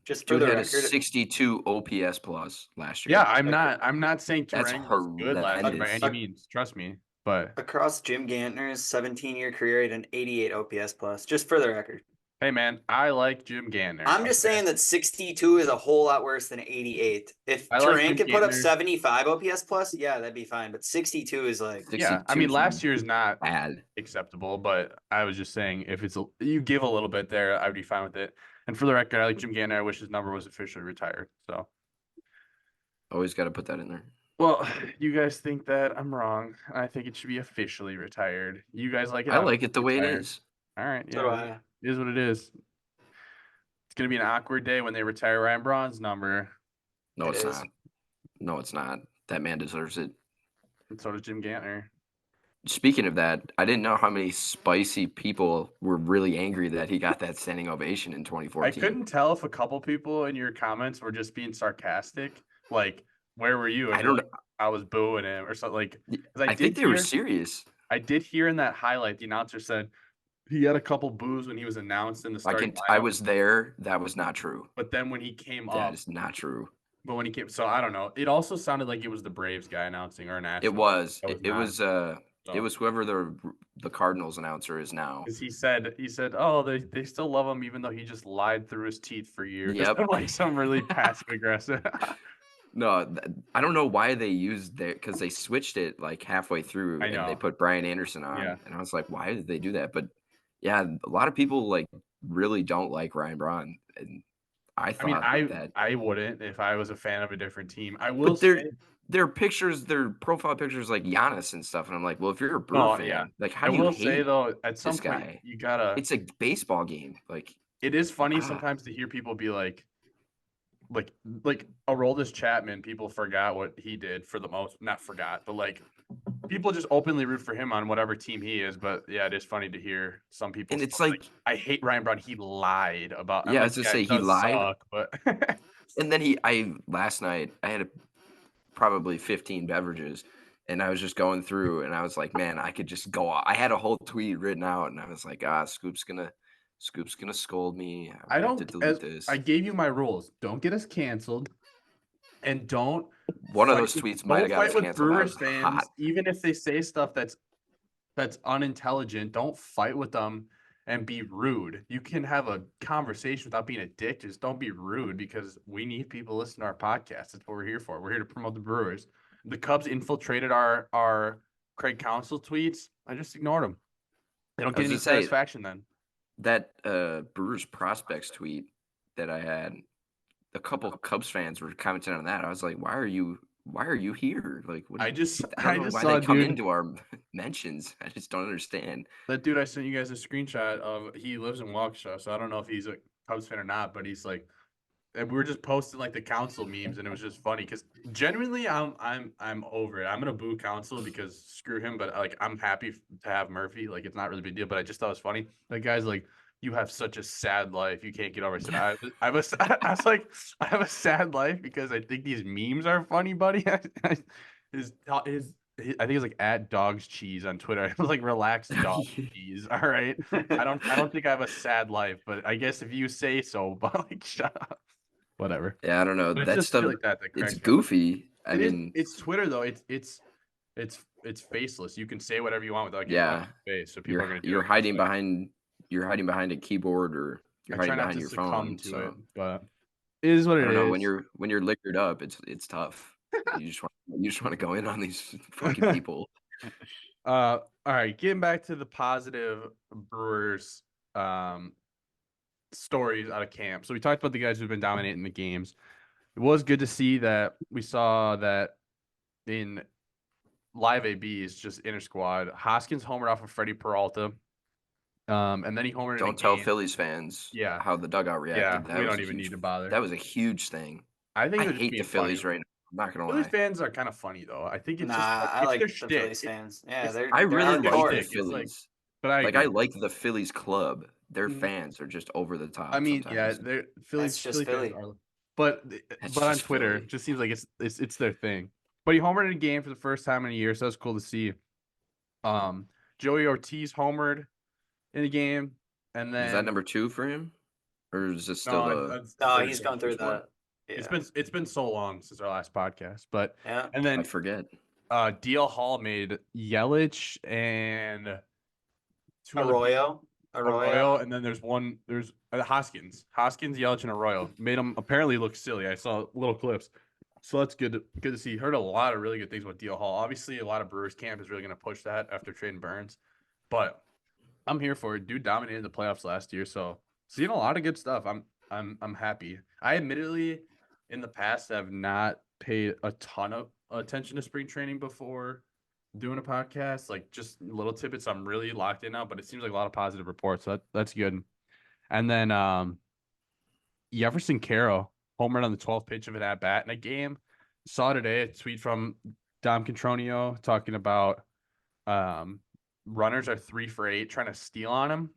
just for the record, a 62 OPS plus last year. Yeah, I'm not saying Turang was good last year by any means. Trust me. But across Jim Gantner's 17-year career, he had an 88 OPS plus. Just for the record. Hey man, I like Jim Gantner. I'm just saying that 62 is a whole lot worse than 88. If Turang could put up 75 OPS plus, that'd be fine. But 62 is like I mean last year is not bad acceptable, but I was just saying if you give a little bit there, I would be fine with it. And for the record, I like Jim Gantner. I wish his number was officially retired. So always got to put that in there. Well, you guys think that I'm wrong. I think it should be officially retired. You guys like it? I like it the way it is. All right. Yeah. It is what it is. It's going to be an awkward day when they retire Ryan Braun's number. No, it's not. No, it's not. That man deserves it. And so does Jim Gantner. Speaking of that, I didn't know how many spicy people were really angry that he got that standing ovation in 2014. I couldn't tell if a couple people in your comments were just being sarcastic. Like, where were you? I don't know. I was booing him or something. Like, I think they were serious. I did hear in that highlight, the announcer said he had a couple boos when he was announced in the starting lineup. I was there. That was not true. But then when he came up. That is not true. But when he came, so I don't know. It also sounded like it was the Braves guy announcing or an Astros. It was. It was whoever the Cardinals announcer is now. Because he said, oh, they still love him even though he just lied through his teeth for years. Yep. Like some really passive aggressive. No, I don't know why they used because they switched it like halfway through and they put Brian Anderson on. Yeah. And I was like, why did they do that? But yeah, a lot of people like really don't like Ryan Braun. And I wouldn't if I was a fan of a different team. I will say their pictures, their profile pictures like Giannis and stuff, and I'm like, well, if you're a Brewer fan, like how I do you will hate say though, at some this point guy? you gotta. It's a baseball game. Like It is funny ah. sometimes to hear people be like Aroldis Chapman. People forgot what he did for the most. Not forgot, but like people just openly root for him on whatever team he is. But yeah, it is funny to hear some people. And it's like, I hate Ryan Braun. He lied about. I'm yeah, I like, was just yeah, say it he does lied. suck, but And then last night I had probably 15 beverages, and I was just going through, and I was like, man, I could just go. I had a whole tweet written out, and I was like, Scoop's gonna scold me. I have to don't. delete this. I gave you my rules. Don't get us canceled, and don't. One of fight those with- tweets might have don't got us fight with canceled. That Brewers was fans, hot. even if they say stuff that's unintelligent. Don't fight with them and be rude. You can have a conversation without being a dick. Just don't be rude because we need people to listen to our podcast. That's what we're here for. We're here to promote the Brewers. The Cubs infiltrated our Craig Counsell tweets. I just ignored them. They don't I get was any gonna say, satisfaction then. That Brewers prospects tweet that I had, a couple Cubs fans were commenting on that. I was like, why are you here? Like, what? I just I don't know why saw they come dude. into our mentions. I just don't understand. That dude I sent you guys a screenshot of. He lives in Waukesha, so I don't know if he's a Cubs fan or not. But he's like, and we were just posting like the Counsell memes, and it was just funny because genuinely, I'm over it. I'm gonna boo Counsell because screw him. But like, I'm happy to have Murphy. Like, it's not really a big deal. But I just thought it was funny. That guy's like, you have such a sad life. You can't get over it. I said, I was like, I have a sad life because I think these memes are funny, buddy. his I think it's like at Dogs Cheese on Twitter. I was like, relax, dog cheese. All right. I don't think I have a sad life, but I guess if you say so, but like, shut up. Whatever. Yeah, I don't know. But it's That just stuff, shit like that it's cracks me up. goofy. I It is- mean, it's Twitter though. It's faceless. You can say whatever you want without getting yeah, face. So people are gonna do you're it. hiding So behind a keyboard, or you're I try hiding not behind to your succumb phone. to So it, but it is what I it don't know, is. when you're liquored up, it's tough. You just want to go in on these fucking people. All right, getting back to the positive Brewers stories out of camp. So we talked about the guys who've been dominating the games. It was good to see that we saw that in live ABs, just inner squad. Hoskins homered off of Freddie Peralta. And then he homered in a Don't tell game. Phillies fans Yeah. how the dugout reacted. Yeah, we don't even need to bother. That was a huge thing. I think I it was just hate being the Phillies funny. right now. I'm not gonna Phillies lie. fans are kind of funny though. I think it's Nah, just I like their the shtick. Phillies fans. Yeah, it's- they're I really they're like the shtick. It's like- Phillies. But I I agree. like the Phillies club. Their Mhm. fans are just over the top. I mean, sometimes. yeah, they're Phillies. That's just Philly fans Philly. are, but That's but on just Twitter, Philly. it just seems like it's their thing. But he homered in a game for the first time in a year, so that's cool to see. Joey Ortiz homered in a game, and then Is that number 2 for him, or is this still no, the? that's- No, that's- he's gone through Which one? the. It's Yeah. been so long since our last podcast, but Yeah. and I then forget. DL Hall made Yelich and two other Arroyo. and then there's Hoskins, Yelich, and Arroyo made him apparently look silly. I saw little clips, so that's good to see. Heard a lot of really good things about DL Hall. Obviously, a lot of Brewers camp is really going to push that after trading Burns, but I'm here for it. Dude dominated the playoffs last year, so seeing a lot of good stuff. I'm happy. I admittedly in the past have not paid a ton of attention to spring training before doing a podcast, like just little tidbits. I'm really locked in now, but it seems like a lot of positive reports, so that's good. And then Jefferson Quero home run on the 12th pitch of an at bat in a game. Saw today a tweet from Dom Contreras talking about runners are 3 for 8 trying to steal on him.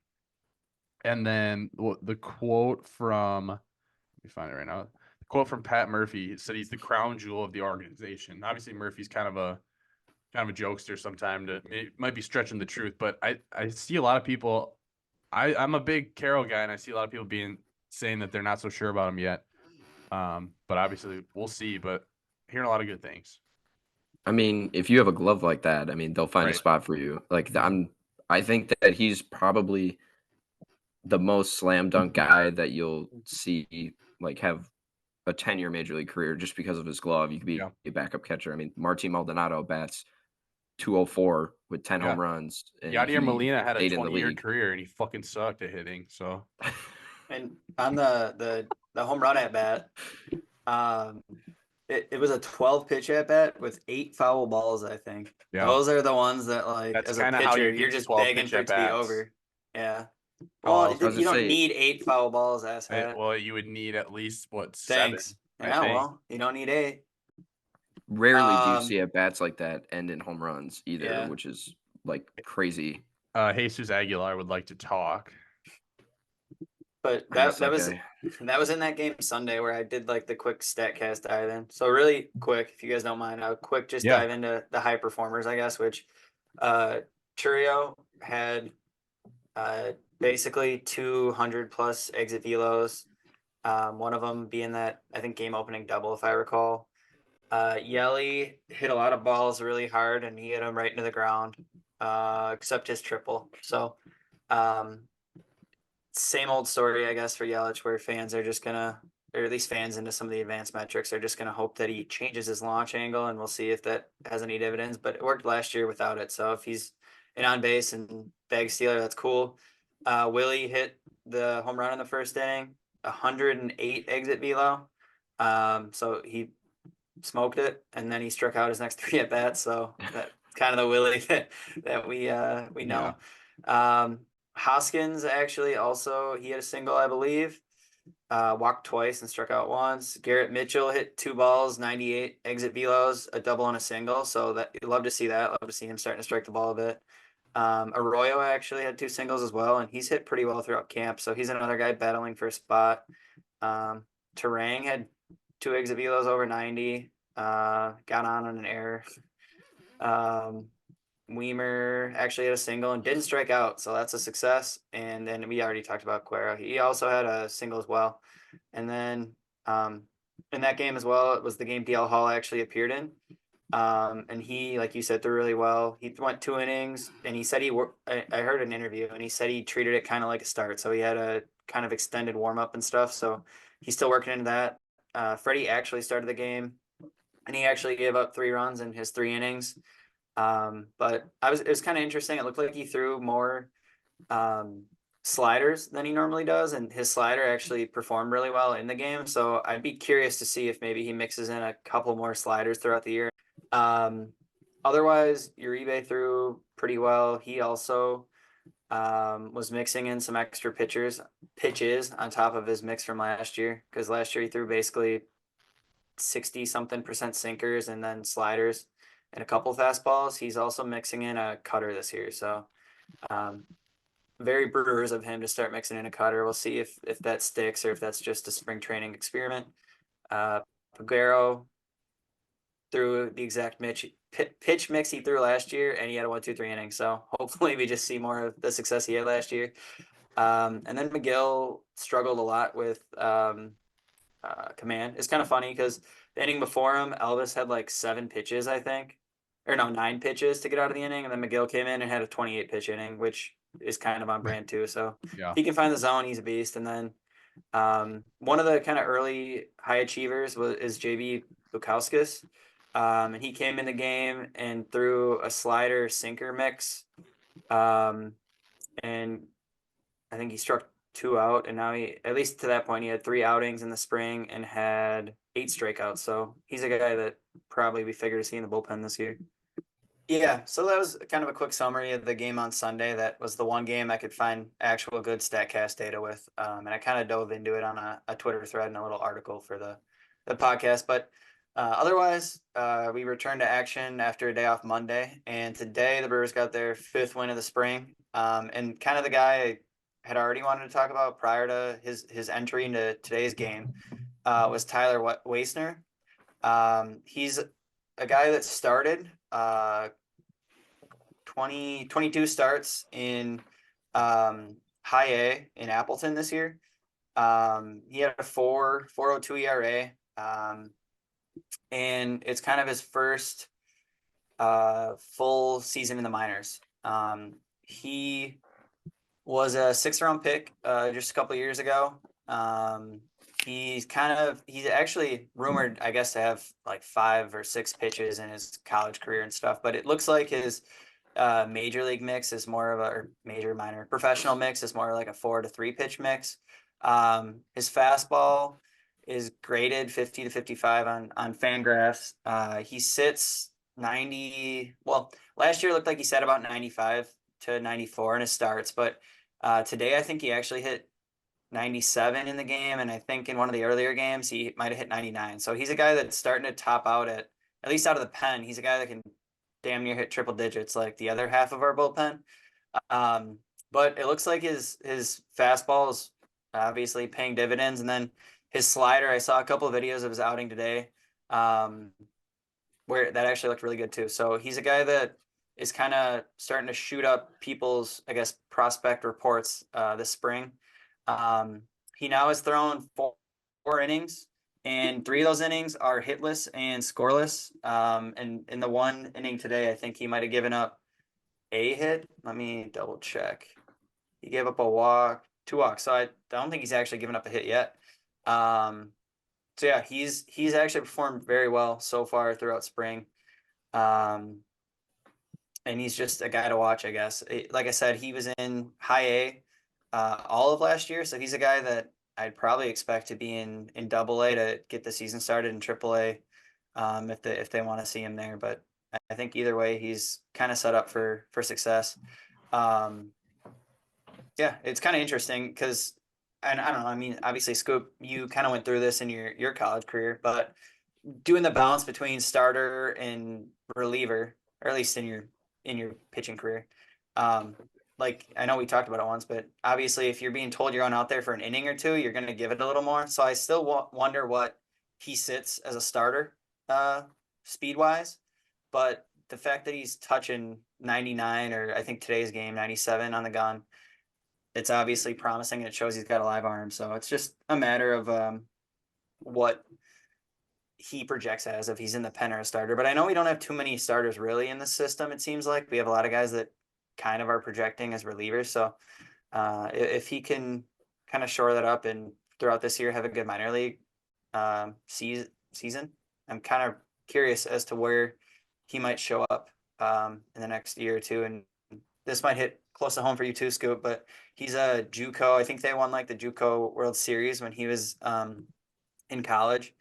And then the quote from, let me find it right now. The quote from Pat Murphy said he's the crown jewel of the organization. Obviously, Murphy's kind of a jokester sometimes. It might be stretching the truth, but I see a lot of people. I'm a big Quero guy, and I see a lot of people saying that they're not so sure about him yet. But obviously, we'll see. But hearing a lot of good things. I mean, if you have a glove like that, I mean, they'll find a Right. spot for you. Like I think that he's probably the most slam dunk guy that you'll see like have a 10-year major league career just because of his glove. You could be a backup catcher. I mean, Martin Maldonado bats 204 with 10 home runs. And Yadier he Molina had a stayed in the 20-year league. career, and he fucking sucked at hitting. So, And on the home run at bat, it was a 12 pitch at bat with 8 foul balls, I think. Yeah. Those are the ones that, like, That's as a kinda how you pitcher, get you're to just 12 begging pitch for it to be at-bats. over. Yeah. Oh, Well, I was gonna you don't say- need 8 foul balls, asshat. Well, you would need at least what, 7? Thanks. I Yeah, think. well, you don't need 8. Rarely do you see at bats like that end in home runs either, Yeah. which is like crazy. Jesus Aguilar would like to talk. But I miss that was guy. that was in that game Sunday where I did like the quick Statcast dive in. So really quick, if you guys don't mind, I'll quick just Yeah. dive into the high performers, I guess, which Chourio had basically 200 plus exit velos. One of them being that, I think, game opening double, if I recall. Yelly hit a lot of balls really hard, and he hit them right into the ground, except his triple. So same old story, I guess, for Yelich, where fans are just gonna, or at least fans into some of the advanced metrics, are just gonna hope that he changes his launch angle, and we'll see if that has any dividends. But it worked last year without it. So if he's an on base and bag stealer, that's cool. Willy hit the home run in the first inning, 108 exit velo. So he smoked it, and then he struck out his next 3 at bats. So that's kind of the Willy that we know. Hoskins actually also, he had a single, I believe. Walked twice and struck out once. Garrett Mitchell hit 2 balls, 98 exit velos, a double and a single. So that, you love to see that. Love to see him starting to strike the ball a bit. Arroyo actually had 2 singles as well, and he's hit pretty well throughout camp. So he's another guy battling for a spot. Turang had 2 exit velos over 90. Got on an error. Weimer actually had a single and didn't strike out, so that's a success. And then we already talked about Quero. He also had a single as well. And then in that game as well, it was the game DL Hall actually appeared in. And he, like you said, threw really well. He went 2 innings, and he said I heard an interview, and he said he treated it kind of like a start. So he had a kind of extended warm up and stuff. So he's still working into that. Freddie actually started the game, and he actually gave up 3 runs in his 3 innings. But it was kind of interesting. It looked like he threw more sliders than he normally does, and his slider actually performed really well in the game. So I'd be curious to see if maybe he mixes in a couple more sliders throughout the year. Otherwise, Uribe threw pretty well. He also was mixing in some extra pitches on top of his mix from last year, because last year he threw basically 60-something% sinkers and then sliders and a couple fastballs. He's also mixing in a cutter this year. So very Brewers of him to start mixing in a cutter. We'll see if that sticks or if that's just a spring training experiment. Quero threw the exact pitch mix he threw last year, and he had a 1-2-3 inning. So hopefully we just see more of the success he had last year. And then McGill struggled a lot with command. It's kind of funny because the inning before him, Elvis had like 7 pitches, I think. Or no, 9 pitches to get out of the inning. And then McGill came in and had a 28 pitch inning, which is kind of on brand too. So Yeah. if he can find the zone, he's a beast. And then one of the kind of early high achievers is JB Bukowskis. And he came in the game and threw a slider sinker mix. And I think he struck 2 out, and now he, at least to that point, he had 3 outings in the spring and had 8 strikeouts. So he's a guy that probably we figure to see in the bullpen this year. Yeah, so that was kind of a quick summary of the game on Sunday. That was the one game I could find actual good Statcast data with, and I kind of dove into it on a Twitter thread and a little article for the podcast. But otherwise, we returned to action after a day off Monday, and today the Brewers got their 5th win of the spring. And kind of the guy I had already wanted to talk about prior to his entry into today's game was Tyler Woessner. He's a guy that started 22 starts in high A in Appleton this year. He had a 4.02 ERA. And it's kind of his first full season in the minors. He was a 6th-round pick just a couple of years ago. He's actually rumored, I guess, to have like 5 or 6 pitches in his college career and stuff. But it looks like his major league mix is more of or professional mix is more like a 4 to 3 pitch mix. His fastball is graded 50 to 55 on Fangraphs. He sits 90. Well, last year it looked like he sat about 95 to 94 in his starts, but today I think he actually hit 97 in the game, and I think in one of the earlier games he might have hit 99. So he's a guy that's starting to top out at least out of the pen. He's a guy that can damn near hit triple digits like the other half of our bullpen. But it looks like his fastball is obviously paying dividends, and then his slider. I saw a couple of videos of his outing today, where that actually looked really good too. So he's a guy that is kind of starting to shoot up people's, I guess, prospect reports this spring. He now has thrown four innings, and 3 of those innings are hitless and scoreless. And in the one inning today, I think he might have given up a hit. Let me double check. He gave up a walk, 2 walks. So I don't think he's actually given up a hit yet. So yeah, he's actually performed very well so far throughout spring. And he's just a guy to watch, I guess. Like I said, he was in high A all of last year, so he's a guy that I'd probably expect to be in double A to get the season started in triple A, if they want to see him there. But I think either way, he's kind of set up for success. Yeah, it's kind of interesting because, and I don't know, I mean, obviously, Scoop, you kind of went through this in your college career, but doing the balance between starter and reliever, or at least in your pitching career, like I know we talked about it once, but obviously if you're being told you're going out there for an inning or two, you're going to give it a little more. So I still wonder what he sits as a starter, speed wise, but the fact that he's touching 99, or I think today's game 97 on the gun, it's obviously promising, and it shows he's got a live arm. So it's just a matter of what he projects as if he's in the pen or a starter. But I know we don't have too many starters really in the system. It seems like we have a lot of guys that kind of are projecting as relievers. So if he can kind of shore that up and throughout this year have a good minor league season, I'm kind of curious as to where he might show up in the next year or two. And this might hit close to home for you too, Scoop, but he's a JUCO. I think they won like the JUCO World Series when he was in college.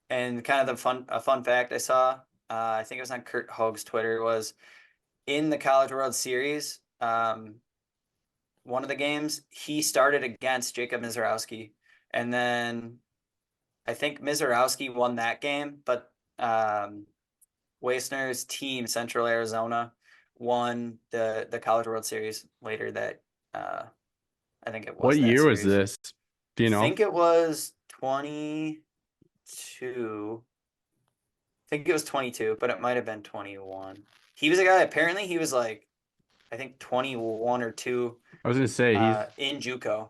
And kind of a fun fact I saw, I think it was on Kurt Hoag's Twitter, was in the College World Series, one of the games, he started against Jacob Misiorowski. And then I think Misiorowski won that game, but Woessner's team, Central Arizona, won the College World Series later that I think it was. What that year was series. this? Do you know? I think it was 22. I think it was 22, but it might have been 21. He was a guy, apparently he was like, I think 21 or 2. I was going to say he's in JUCO.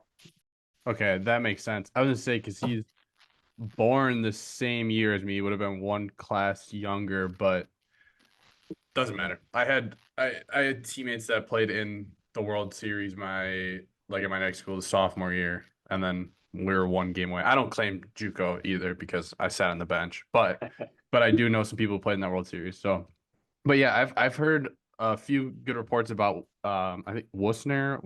okay. That makes sense. I was going to say because he's born the same year as me. He would have been one class younger, but doesn't matter. I had teammates that played in the World Series at my next school the sophomore year, and then we were 1 game away. I don't claim JUCO either because I sat on the bench, but I do know some people who played in that World Series. So, but yeah, I've heard a few good reports about I think Woessner.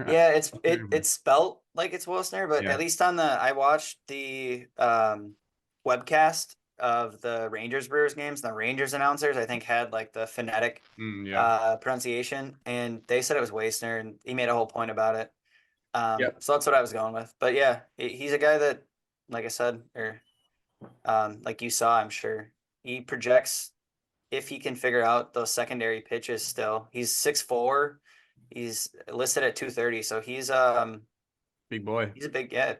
Yeah, it's spelt like it's Woessner, but Yeah. at least I watched the webcast of the Rangers Brewers games. The Rangers announcers, I think, had like the phonetic pronunciation, and they said it was Woessner, and he made a whole point about it. So that's what I was going with. But yeah, he's a guy that, like I said, or like you saw, I'm sure he projects if he can figure out those secondary pitches still. He's 6'4", he's listed at 230, so he's big boy. He's a big guy.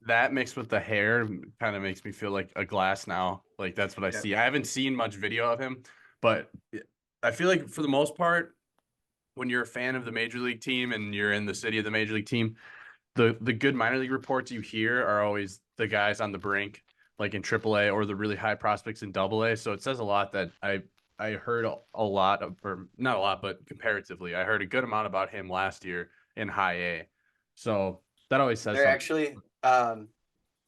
That mixed with the hair kind of makes me feel like a glass now. Like that's what I see. I haven't seen much video of him, but I feel like for the most part, when you're a fan of the major league team and you're in the city of the major league team, the good minor league reports you hear are always the guys on the brink, like in AAA, or the really high prospects in AA. So it says a lot that I heard a lot of, or not a lot, but comparatively, I heard a good amount about him last year in high A. So that always says They're something. actually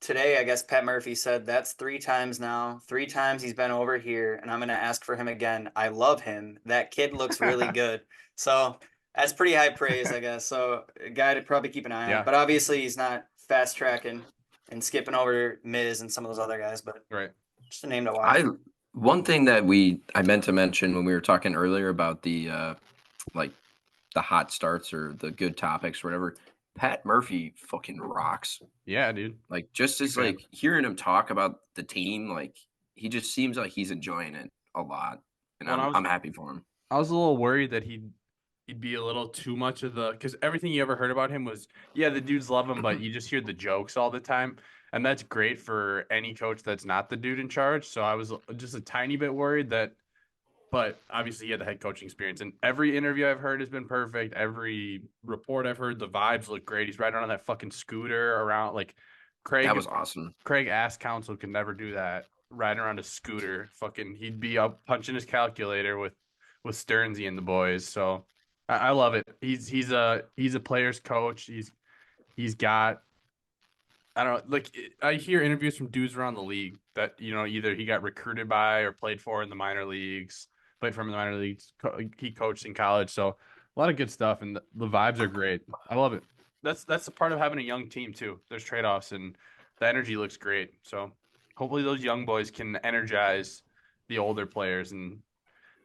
today, I guess Pat Murphy said that's 3 times now. 3 times he's been over here, and I'm going to ask for him again. I love him. That kid looks really good. So that's pretty high praise, I guess. So a guy to probably keep an eye on. But obviously he's not fast tracking and skipping over Miz and some of those other guys, but Right. just a name to watch. One thing that I meant to mention when we were talking earlier about the like the hot starts or the good topics, or whatever. Pat Murphy fucking rocks. Yeah, dude. Like just as like hearing him talk about the team, like he just seems like he's enjoying it a lot, and I'm happy for him. I was a little worried that he'd be a little too much of because everything you ever heard about him was, yeah, the dudes love him, but you just hear the jokes all the time. And that's great for any coach that's not the dude in charge. So I was just a tiny bit worried that, but obviously he had the head coaching experience. And every interview I've heard has been perfect. Every report I've heard, the vibes look great. He's riding on that fucking scooter around. Like Craig. That was awesome. Craig Ass Council could never do that. Riding around a scooter. Fucking, he'd be up punching his calculator with Stearnsy and the boys. So I love it. He's a player's coach. He's got, I don't know, like I hear interviews from dudes around the league that, you know, either he got recruited by or played for in the minor leagues, played for him in the minor leagues. He coached in college. So a lot of good stuff, and the vibes are great. I love it. That's the part of having a young team too. There's trade-offs, and the energy looks great. So hopefully those young boys can energize the older players, and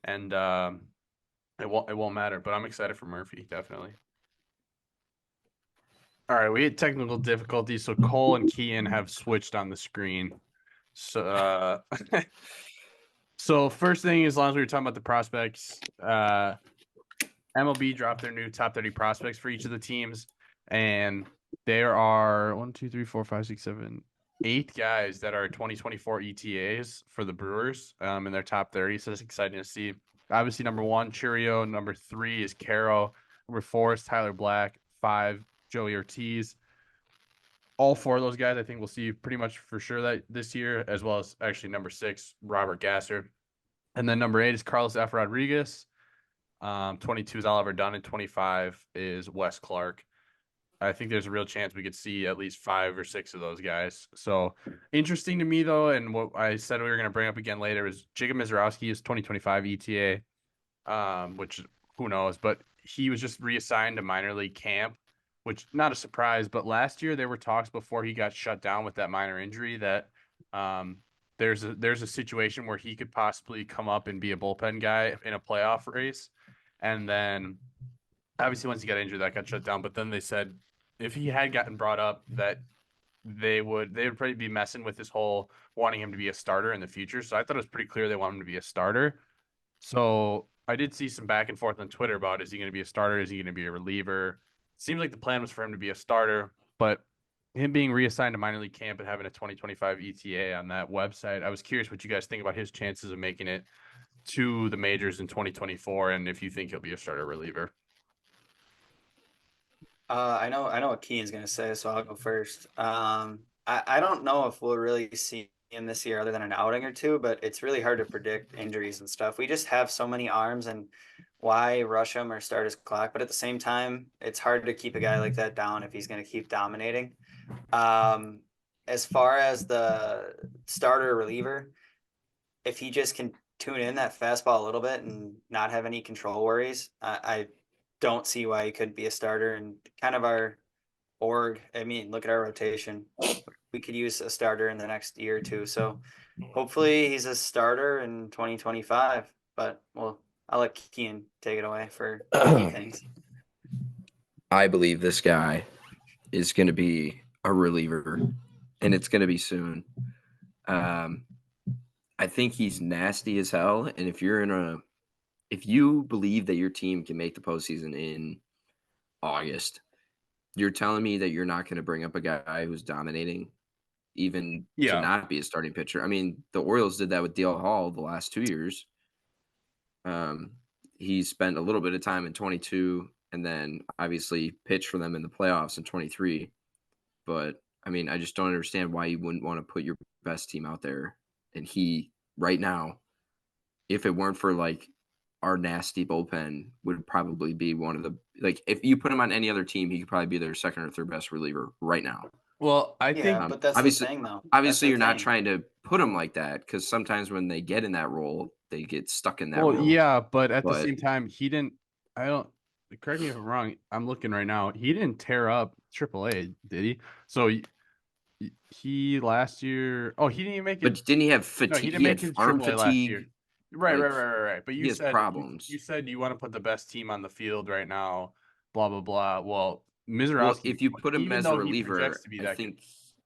it won't matter. But I'm excited for Murphy, definitely. All right, we had technical difficulties, so Cole and Kian have switched on the screen. So, so first thing, as long as we were talking about the prospects, MLB dropped their new top 30 prospects for each of the teams, and there are 1, 2, 3, 4, 5, 6, 7, 8 guys that are 2024 ETAs for the Brewers in their top 30. So that's exciting to see. Obviously, number 1, Chourio. Number 3 is Quero. Number 4 is Tyler Black. 5, Joey Ortiz. All 4 of those guys, I think we'll see pretty much for sure that this year, as well as actually number 6, Robert Gasser. And then number 8 is Carlos F. Rodriguez. 22 is Oliver Dunn, and 25 is Wes Clark. I think there's a real chance we could see at least 5 or 6 of those guys. So interesting to me, though, and what I said we were going to bring up again later is Jacob Misiorowski is 2025 ETA, which who knows, but he was just reassigned to minor league camp, which not a surprise. But last year there were talks before he got shut down with that minor injury that there's a situation where he could possibly come up and be a bullpen guy in a playoff race. And then obviously once he got injured, that got shut down. But then they said if he had gotten brought up, that they would probably be messing with this whole wanting him to be a starter in the future. So I thought it was pretty clear they want him to be a starter. So I did see some back and forth on Twitter about, is he going to be a starter? Is he going to be a reliever? Seems like the plan was for him to be a starter, but him being reassigned to minor league camp and having a 2025 ETA on that website, I was curious what you guys think about his chances of making it to the majors in 2024, and if you think he'll be a starter reliever. I know what Kian's gonna say, so I'll go first. I don't know if we'll really see him this year other than an outing or two, but it's really hard to predict injuries and stuff. We just have so many arms, and why rush him or start his clock? But at the same time, it's hard to keep a guy like that down if he's going to keep dominating. As far as the starter reliever, if he just can tune in that fastball a little bit and not have any control worries, I don't see why he couldn't be a starter. And kind of our org, I mean, look at our rotation. We could use a starter in the next year or two. So hopefully he's a starter in 2025. But well, I'll let Kian take it away for key things. I believe this guy is going to be a reliever, and it's going to be soon. I think he's nasty as hell, and if you believe that your team can make the postseason in August, you're telling me that you're not going to bring up a guy who's dominating, even to not be a starting pitcher. I mean, the Orioles did that with Dale Hall the last 2 years. He spent a little bit of time in 22 and then obviously pitched for them in the playoffs in 23. But I mean, I just don't understand why you wouldn't want to put your best team out there. And he, right now, if it weren't for like our nasty bullpen, would probably be one of the, like, if you put him on any other team, he could probably be their second or third best reliever right now. Well, I think, but that's the thing, though. Obviously, you're not trying to put him like that, because sometimes when they get in that role, they get stuck in that role. Yeah, but at the same time, he didn't. I don't. Correct me if I'm wrong. I'm looking right now. He didn't tear up AAA, did he? So He last year. Oh, he didn't even make it. But didn't he have No, fatigue? he didn't He make had it arm AAA last year. fatigue. Right. Like, But he you has said problems. you said you want to put the best team on the field right now. Blah blah blah. Well, Well, Misiorowski, if you put him even as a though he reliever, projects to be I that good, think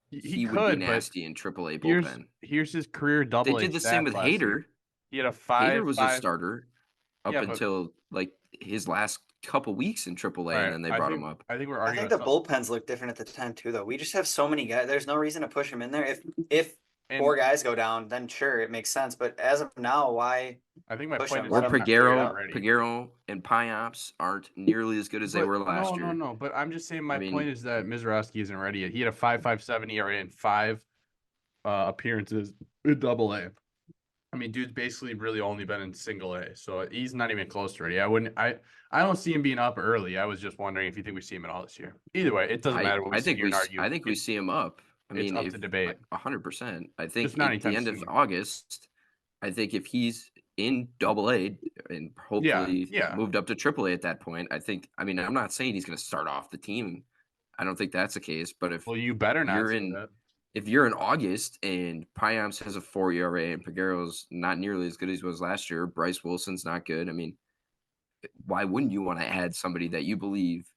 he he would be could. But nasty in AAA here's bullpen. his career They double A did the same stats with last year. Hader. He had a Hader was a 5.5. starter up Yeah, but until like his last couple weeks in AAA, all and right. then they brought him up. I think we're I arguing think the about bullpens look different at the time too, though. We just have so many guys. There's no reason to push him in there. If and 4 guys go down, then sure, it makes sense. But as of now, why? I think my push point him, is let Or him not figure it out Pagero, already. Pagero and Pyops aren't nearly as good as they were last year. No. But I'm just saying my I mean- point is that Misiorowski isn't ready yet. He had a 5.57 ERA in 5 appearances in Double A. I mean, dude's basically really only been in Single A, so he's not even close to ready. I don't see him being up early. I was just wondering if you think we see him at all this year. Either way, it doesn't matter what we I sit think here and argue. I think we see him up. I It's mean, up to debate. 100%. I think Just not at the anytime end of soon. August, I think if he's in Double A and hopefully Yeah. moved up to Triple A at that point, I mean, I'm not saying he's going to start off the team. I don't think that's the case. But if Well, you better not you're say in, that. if you're in August and Pyops has a 4 ERA and Paguero's not nearly as good as he was last year, Bryce Wilson's not good. I mean, why wouldn't you want to add somebody that you believe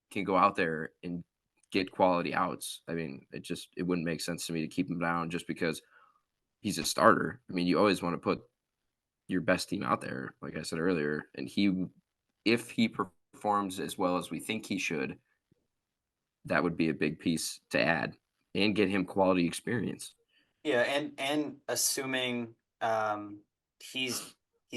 can go out there and get quality outs? I mean, it wouldn't make sense to me to keep him down just because he's a starter. I mean, you always want to put your best team out there, like I said earlier, and if he performs as well as we think he should, that would be a big piece to add and get him quality experience. Yeah, and assuming he's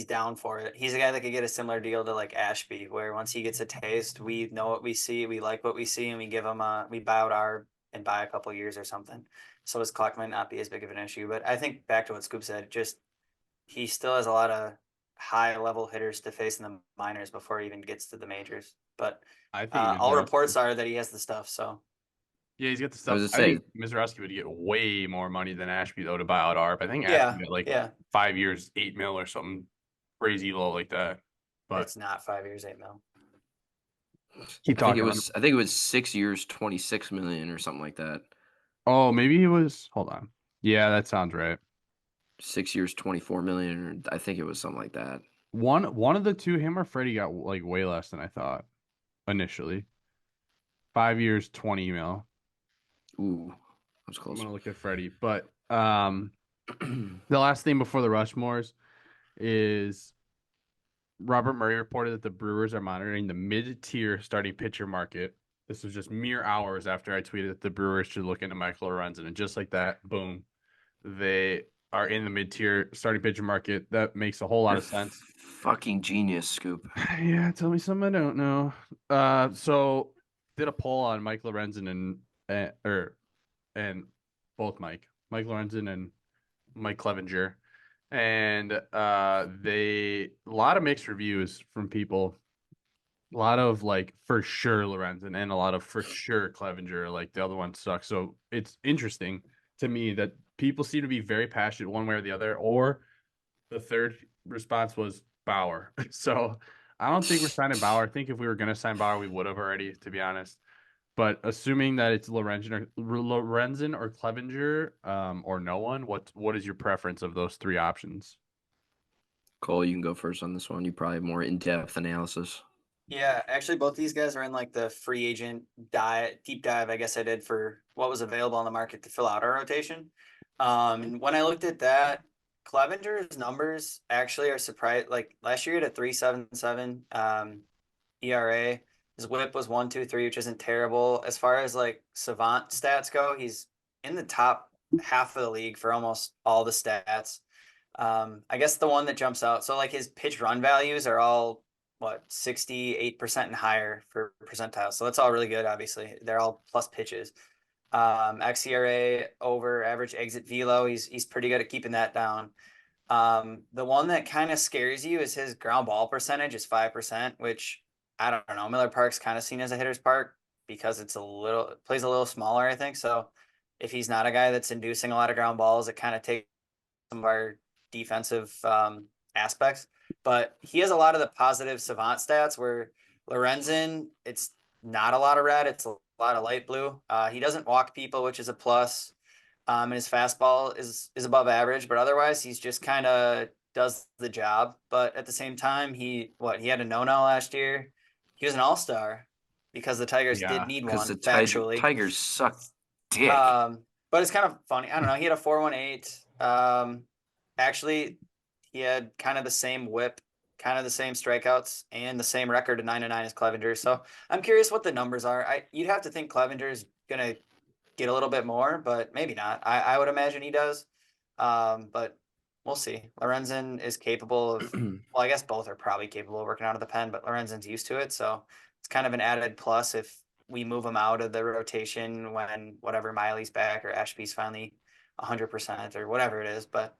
down for it. He's a guy that could get a similar deal to like Ashby, where once he gets a taste, we know what we see, we like what we see, and we give him we buy out and buy a couple years or something. So his clock might not be as big of an issue. But I think back to what Scoop said, just he still has a lot of high level hitters to face in the minors before he even gets to the majors. But I think all reports are that he has the stuff. So yeah, he's got the I stuff. was I gonna think Misiorowski would get way more money than Ashby though to buy out ARP. I think yeah, Ashby got like yeah, 5 years, 8 mil or something crazy low like that. But it's not 5 years, 8 mil. keep talking. I think it was 6 years, 26 million or something like that. Oh, maybe it was. Hold on. Yeah, that sounds right. 6 years, 24 million, or I think it was something like that. One of the two, him or Freddie, got like way less than I thought initially. 5 years, 20 mil. Ooh, that was I'm close. gonna look at Freddie, but the last thing before the Rushmores is Robert Murray reported that the Brewers are monitoring the mid-tier starting pitcher market. This was just mere hours after I tweeted that the Brewers should look into Michael Lorenzen, and just like that, boom, they are in the mid-tier starting pitcher market. That makes a whole lot of sense. Fucking genius, Scoop. Yeah, tell me something I don't know. So did a poll on Mike Lorenzen and both Mike Lorenzen and Mike Clevenger, and a lot of mixed reviews from people. A lot of like for sure Lorenzen and a lot of for sure Clevenger. Like the other one sucks. So it's interesting to me that people seem to be very passionate one way or the other. Or the third response was Bauer. So I don't think we're signing Bauer. I think if we were going to sign Bauer, we would have already, to be honest. But assuming that it's Lorenzen or Clevenger, or no one, what is your preference of those three options? Cole, you can go first on this one. You probably have more in-depth analysis. Yeah, actually, both these guys are in like the free agent deep dive, I guess I did for what was available on the market to fill out our rotation. And when I looked at that, Clevenger's numbers actually are surprised. Like last year, he had a 3.77 ERA. His WHIP was 1.23, which isn't terrible. As far as like savant stats go, he's in the top half of the league for almost all the stats. I guess the one that jumps out. So like his pitch run values are all 68% and higher for percentile. So that's all really good. Obviously, they're all plus pitches. xERA over average exit velo. He's pretty good at keeping that down. The one that kind of scares you is his ground ball percentage is 5%, which I don't know. Miller Park's kind of seen as a hitter's park because it plays a little smaller, I think. So if he's not a guy that's inducing a lot of ground balls, it kind of takes some of our defensive aspects. But he has a lot of the positive savant stats where Lorenzen, it's not a lot of red. It's a lot of light blue. He doesn't walk people, which is a plus. And his fastball is above average, but otherwise he's just kind of does the job. But at the same time, he had a no-no last year. He was an all-star because the Tigers Yeah, did need Because one, the factually. Tigers suck dick. But it's kind of funny. I don't know. He had a 4.18. Actually, he had kind of the same whip, kind of the same strikeouts, and the same record of 9-9 as Clevenger. So I'm curious what the numbers are. You'd have to think Clevenger's gonna get a little bit more, but maybe not. I would imagine he does. But we'll see. Lorenzen is capable of. Well, I guess both are probably capable of working out of the pen, but Lorenzen's used to it, so it's kind of an added plus if we move him out of the rotation when whatever Miley's back or Ashby's finally 100% or whatever it is. But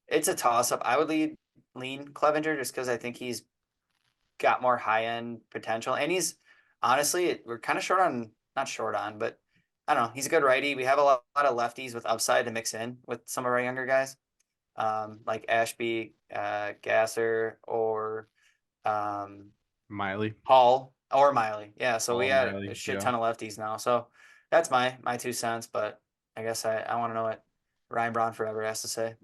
it's a toss up. I would lean Clevenger just because I think he's got more high end potential, and he's honestly we're kind of not short on, but I don't know. He's a good righty. We have a lot of lefties with upside to mix in with some of our younger guys, like Ashby, Gasser, or Miley. Hall or Miley. Yeah, so we Oh, had Miley, a shit yeah. ton of lefties now. So that's my 2 cents. But I guess I want to know what Ryan Braun forever has to say.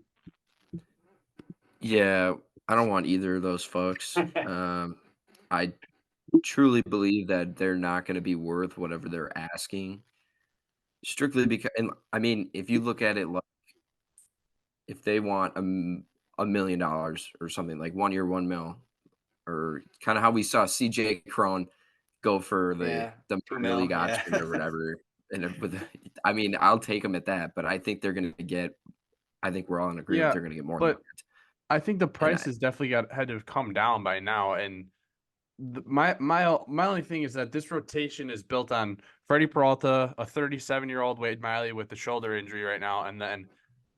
Yeah, I don't want either of those folks. I truly believe that they're not going to be worth whatever they're asking. Strictly because, and I mean, if you look at it like if they want $1 million or something like 1 year, 1 mil, or kind of how we saw CJ Cron go for the 2 minor mil, league yeah. option or whatever. I mean, I'll take them at that, but I think they're going to get. I think we're all in agreement they're going to get more than but that. I think the price has definitely had to have come down by now. And my only thing is that this rotation is built on Freddie Peralta, a 37-year-old Wade Miley with the shoulder injury right now, and then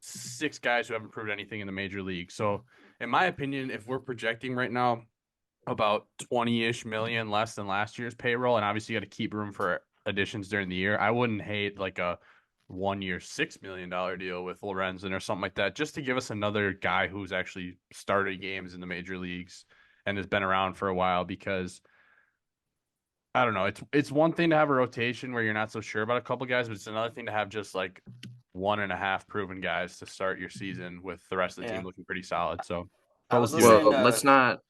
6 guys who haven't proved anything in the major league. So, in my opinion, if we're projecting right now about 20-ish million less than last year's payroll, and obviously you got to keep room for additions during the year, I wouldn't hate like a 1 year, $6 million deal with Lorenzen or something like that, just to give us another guy who's actually started games in the major leagues and has been around for a while. Because I don't know, it's one thing to have a rotation where you're not so sure about a couple guys, but it's another thing to have just like 1.5 proven guys to start your season with the rest of the team looking pretty solid. So I was Well, listening to,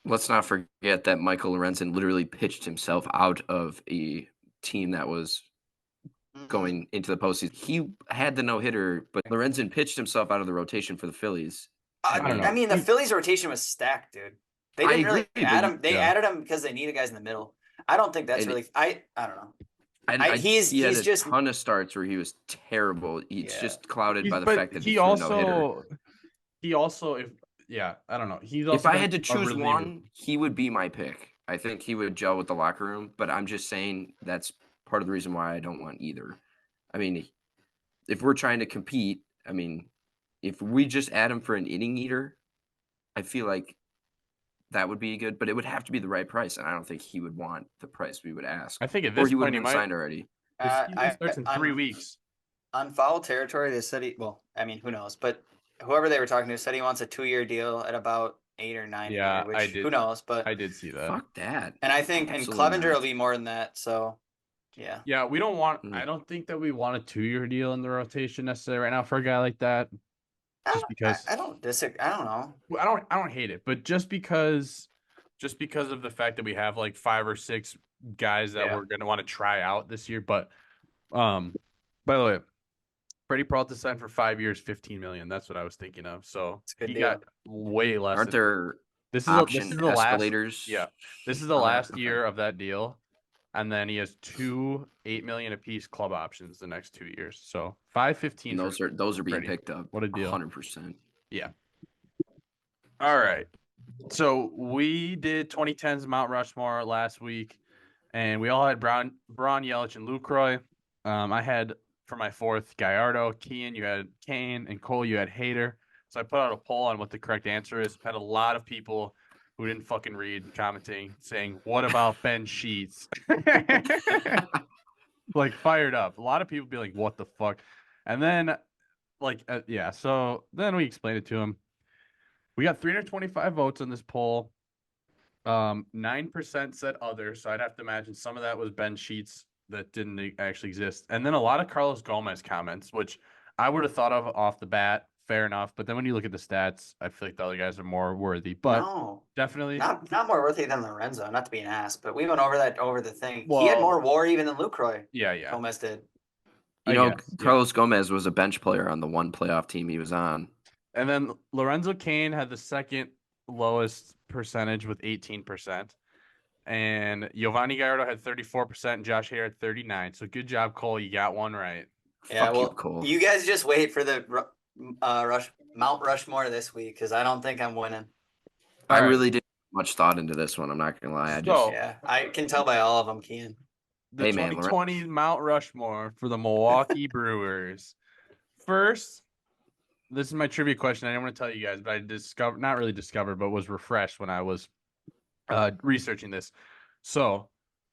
let's not forget that Michael Lorenzen literally pitched himself out of a team that was going into the postseason. He had the no-hitter, but Lorenzen pitched himself out of the rotation for the Phillies. I mean, the Phillies rotation was stacked, dude. They didn't really add him. They added him because they needed guys in the middle. I don't think that's really. I don't know. He had just a ton of starts where he was terrible. It's just clouded by the fact that he threw no-hitter. I don't know. He's also If I had to choose one, he would be my pick. I think he would gel with the locker room, but I'm just saying that's part of the reason why I don't want either. I mean, if we're trying to compete, I mean, if we just add him for an inning eater, I feel like that would be good, but it would have to be the right price, and I don't think he would want the price we would ask. I think at this he would point have been signed already. The season starts in 3 weeks. On foul territory, they said who knows? But whoever they were talking to said he wants a 2-year deal at about 8 or 9. Yeah, which, I did. Who knows? But I did see that. Fuck that. And I think Clevenger will be more than that. So, yeah. Yeah, we don't want. I don't think that we want a 2-year deal in the rotation necessarily right now for a guy like that. Just because I don't disagree. I don't know. I don't hate it, but just because of the fact that we have like 5 or 6 guys that we're gonna want to try out this year. But by the way, Freddie Peralta signed for 5 years, $15 million. That's what I was thinking of. So he got way less. Aren't there This is the escalators? This is the last year of that deal, and then he has 2 $8 million apiece club options the next 2 years. So 5-15. Those are being picked up. What a deal! 100%. Yeah. All right. So we did 2010's Mount Rushmore last week, and we all had Braun, Yelich, and Lucroy. I had for my 4th Gallardo, Kian, you had Kane, and Cole, you had Hader. So I put out a poll on what the correct answer is. Had a lot of people who didn't fucking read commenting saying, "What about Ben Sheets?" Like fired up. A lot of people be like, "What the fuck?" And then, so then we explained it to him. We got 325 votes on this poll. 9% said other, so I'd have to imagine some of that was Ben Sheets that didn't actually exist. And then a lot of Carlos Gomez comments, which I would have thought of off the bat. Fair enough. But then when you look at the stats, I feel like the other guys are more worthy. But No, definitely. not more worthy than Lorenzo. Not to be an ass, but we went over the thing. He had Well, more WAR even than Lucroy. yeah. Gomez did. You I know, guess, yeah. Carlos Gomez was a bench player on the one playoff team he was on. And then Lorenzo Cain had the second lowest percentage with 18%. And Giovanni Gallardo had 34%, and Josh Hader had 39%. So good job, Cole. You got one right. Yeah, Fuck well, you, Cole. you guys just wait for the Mount Rushmore this week because I don't think I'm winning. I All right. really didn't put much thought into this one. I'm not gonna lie. Yeah, I can tell by all of them, Kian. The Hey, man, 2020 Mount Rushmore for the Milwaukee Brewers. First, this is my trivia question. I didn't want to tell you guys, but I not really discovered, but was refreshed when I was researching this. So,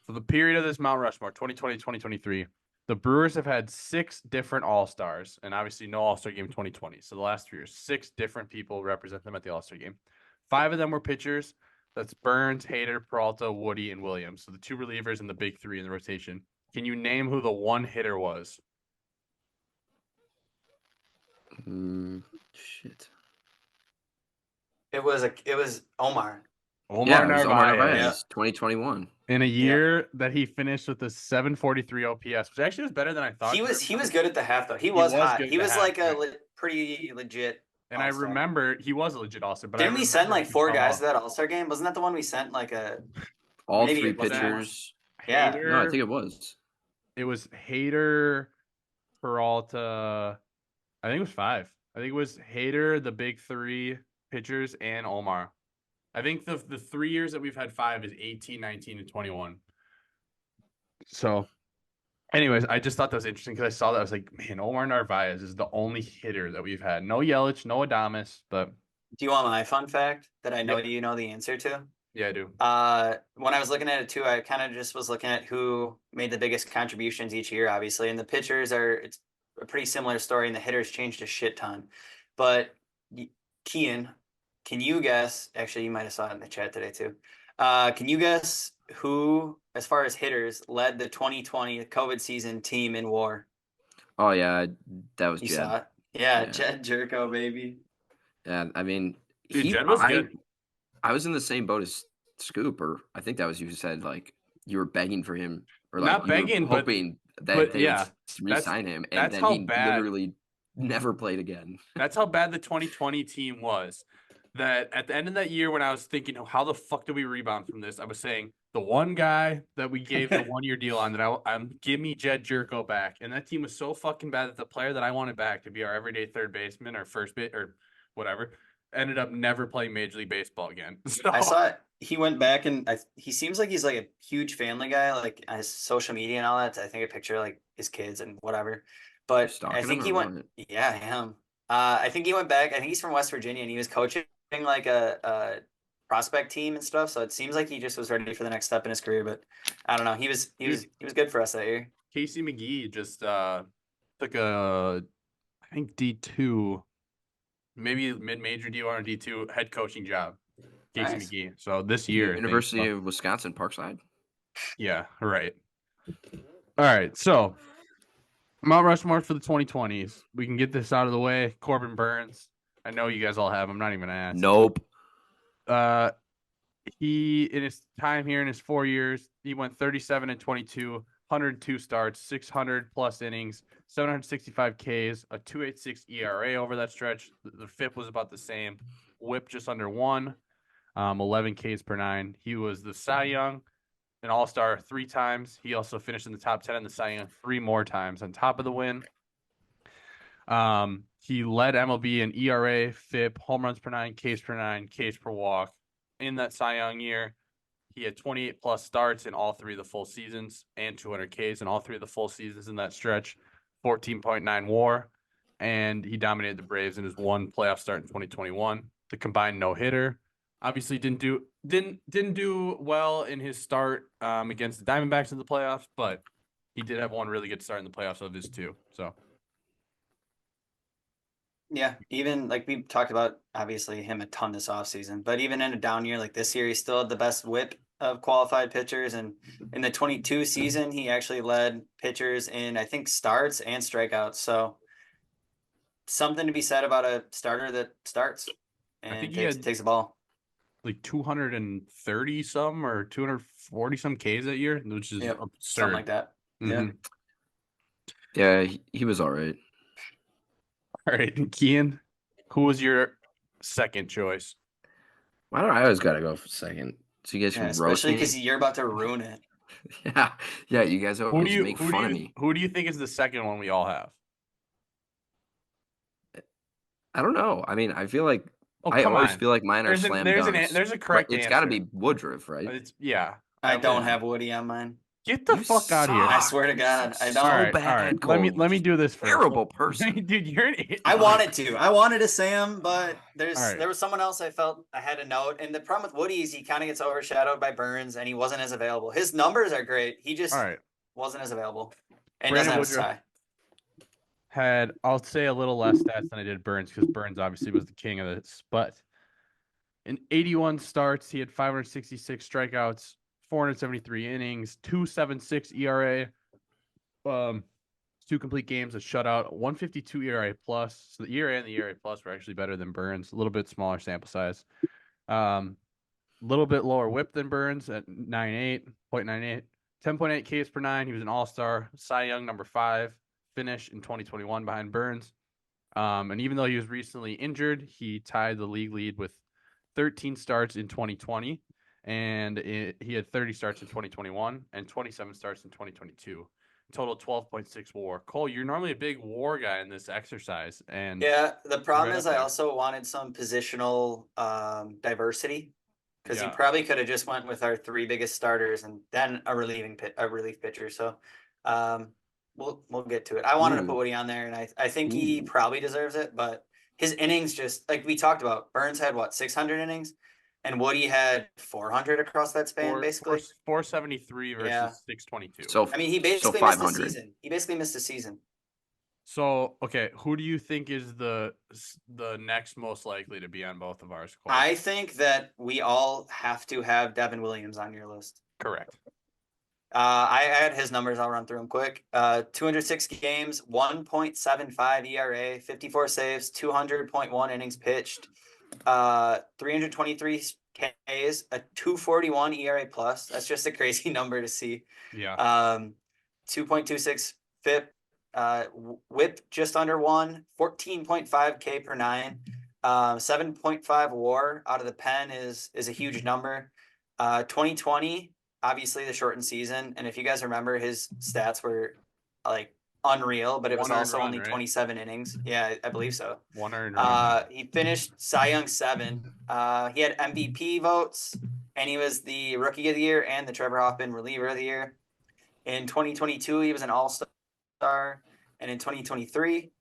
for the period of this Mount Rushmore, 2020, 2023, the Brewers have had 6 different All-Stars, and obviously no All-Star game in 2020. So the last 3 years, 6 different people represent them at the All-Star game. 5 of them were pitchers. That's Burns, Hader, Peralta, Woody, and Williams. So the 2 relievers and the big 3 in the rotation. Can you name who the one hitter was? Shit. It was Omar. Omar It was Narvaez. Omar Narvaez, Yeah. 2021. In a year that he finished with a 743 OPS, which actually was better than I thought. He was good at the half though. He was hot. good He at was the like half, a pretty legit. And All-Star. I remember he was a legit All-Star. But Didn't we send like 4 guys to that? that All-Star game? Wasn't that the one we sent like a All maybe 3 it wasn't pitchers. Yeah. Hader, No, I think it was. It was Hader, Peralta. I think it was 5. I think it was Hader, the big 3 pitchers, and Omar. I think the 3 years that we've had 5 is 18, 19, and 21. So, anyways, I just thought that was interesting because I saw that. I was like, man, Omar Narvaez is the only hitter that we've had. No Yelich, no Adames, but. Do you want my fun fact that I know you know the answer to? Yeah, I do. When I was looking at it too, I kind of just was looking at who made the biggest contributions each year, obviously. And the pitchers it's a pretty similar story, and the hitters changed a shit ton. But Kian, can you guess? Actually, you might have saw it in the chat today too. Can you guess who, as far as hitters, led the 2020 COVID season team in WAR? Oh yeah, that was You Jed. saw it? Yeah, Jed Jerko, baby. Yeah, I mean, Dude, Jed was good. I was in the same boat as Scoop, or I think that was you who said like you were begging for him, or like Not begging, but hoping that they would re-sign him, and then he literally never played again. That's how bad the 2020 team was. That at the end of that year, when I was thinking, how the fuck do we rebound from this? I was saying the one guy that we gave the 1-year deal on that I'm give me Jed Jerko back, and that team was so fucking bad that the player that I wanted back to be our everyday third baseman or first base or whatever ended up never playing Major League Baseball again. So. I saw it. He went back and he seems like he's like a huge family guy, like on his social media and all that. I think a picture like his kids and whatever. But I think he went. Yeah, him. I think he went back. I think he's from West Virginia and he was coaching like a prospect team and stuff. So it seems like he just was ready for the next step in his career. But I don't know. He was good for us that year. Casey McGee just took I think D2, maybe mid-major D1 or D2 head coaching job. Casey McGee. So this year, University of Wisconsin Parkside. Yeah, right. All right, so Mount Rushmore for the 2020s. We can get this out of the way. Corbin Burns. I know you guys all have. I'm not even gonna ask. Nope. He in his time here in his 4 years, he went 37 and 22, 102 starts, 600 plus innings, 765 Ks, a 2.86 ERA over that stretch. The FIP was about the same. WHIP just under 1. 11 Ks per 9. He was the Cy Young, an All-Star 3 times. He also finished in the top 10 in the Cy Young 3 more times on top of the win. He led MLB in ERA, FIP, home runs per 9, Ks per 9, Ks per walk in that Cy Young year. He had 28 plus starts in all 3 of the full seasons and 200 Ks in all 3 of the full seasons in that stretch. 14.9 WAR, and he dominated the Braves in his 1 playoff start in 2021. The combined no-hitter. Obviously didn't do well in his start against the Diamondbacks in the playoffs, but he did have 1 really good start in the playoffs of his 2. So Yeah, even like we talked about, obviously him a ton this offseason, but even in a down year like this year, he still had the best whip of qualified pitchers. And in the 22 season, he actually led pitchers in, I think, starts and strikeouts. So something to be said about a starter that starts I think and he had takes the ball. like 230 some or 240 some Ks that year, which is Yep, absurd. something like that. Mhm. Yeah, he was all right. All right, Kian, who was your second choice? Why don't I always gotta go for second? So you guys Yeah, can roast especially me. because you're about to ruin it. Yeah. You guys Who do always you make who fun do of you me. who do you think is the second one we all have? I don't know. I mean, I feel like Oh, I come always on. feel like mine are slam dunks. There's a But correct it's answer. got to be Woodruff, right? It's yeah. I don't on. have Woody on mine. Get the You fuck out of here. I suck. swear to God, I So don't. All right, bad, Let me Cole. do this first. Terrible person. Dude, you're an idiot. I wanted to say him, but All right. there was someone else I felt I had a note. And the problem with Woody is he kind of gets overshadowed by Burns, and he wasn't as available. His numbers are great. He just All right. wasn't as available, and Brandon doesn't have a Woodruff tie. had, I'll say, a little less stats than I did Burns because Burns obviously was the king of this. But in 81 starts, he had 566 strikeouts, 473 innings, 2.76 ERA, 2 complete games, a shutout, 152 ERA plus. So the ERA and the ERA plus were actually better than Burns. A little bit smaller sample size. Little bit lower whip than Burns at 98.98. 10.8 Ks per nine. He was an all-star, Cy Young number 5, finish in 2021 behind Burns. And even though he was recently injured, he tied the league lead with 13 starts in 2020, and he had 30 starts in 2021 and 27 starts in 2022. Total 12.6 WAR. Cole, you're normally a big WAR guy in this exercise, and Yeah, the problem right is up I there. also wanted some positional diversity because you Yeah. probably could have just went with our 3 biggest starters and then a relief pitcher. So we'll get to it. I wanted to put Woody on there, and I think he probably deserves it, but his innings, just like we talked about, Burns had what, 600 innings, and Woody had 400 across that span, basically. 473 versus Yeah. 622. So I mean, he basically missed a season. He basically missed a season. So, okay, who do you think is the next most likely to be on both of ours, Cole? I think that we all have to have Devin Williams on your list. Correct. I had his numbers. I'll run through them quick. 206 games, 1.75 ERA, 54 saves, 200.1 innings pitched, 323 Ks, a 241 ERA plus. That's just a crazy number to see. Yeah. 2.26 FIP, whip just under 1, 14.5 K per 9, 7.5 WAR out of the pen is a huge number. 2020. Obviously the shortened season, and if you guys remember, his stats were like unreal, but it was also only 27 innings. Yeah, I believe so. 1 earned run. He finished Cy Young 7. He had MVP votes, and he was the Rookie of the Year and the Trevor Hoffman Reliever of the Year. In 2022, he was an All-Star, and in 2023,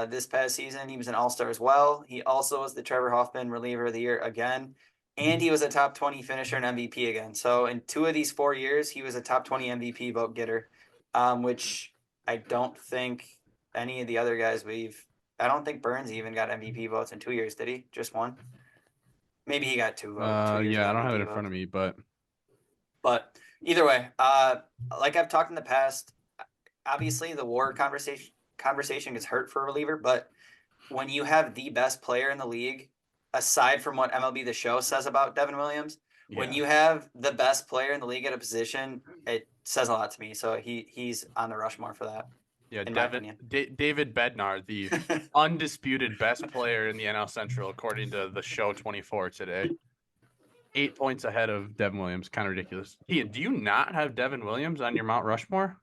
this past season, he was an All-Star as well. He also was the Trevor Hoffman Reliever of the Year again. And he was a top 20 finisher and MVP again. So in 2 of these 4 years, he was a top 20 MVP vote getter, which I don't think any of the other guys I don't think Burns even got MVP votes in 2 years, did he? Just 1? Maybe he got 2 votes. Yeah, I don't have it in front of me, but either way, like I've talked in the past, obviously the WAR conversation gets hurt for a reliever, but when you have the best player in the league, aside from what MLB The Show says about Devin Williams, when you have the best player in the league at a position, it says a lot to me. So he's on the Rushmore for that. Yeah, David Bednar, the undisputed best player in the NL Central, according to the Show 24 today. 8 points ahead of Devin Williams. Kind of ridiculous. Ian, do you not have Devin Williams on your Mount Rushmore?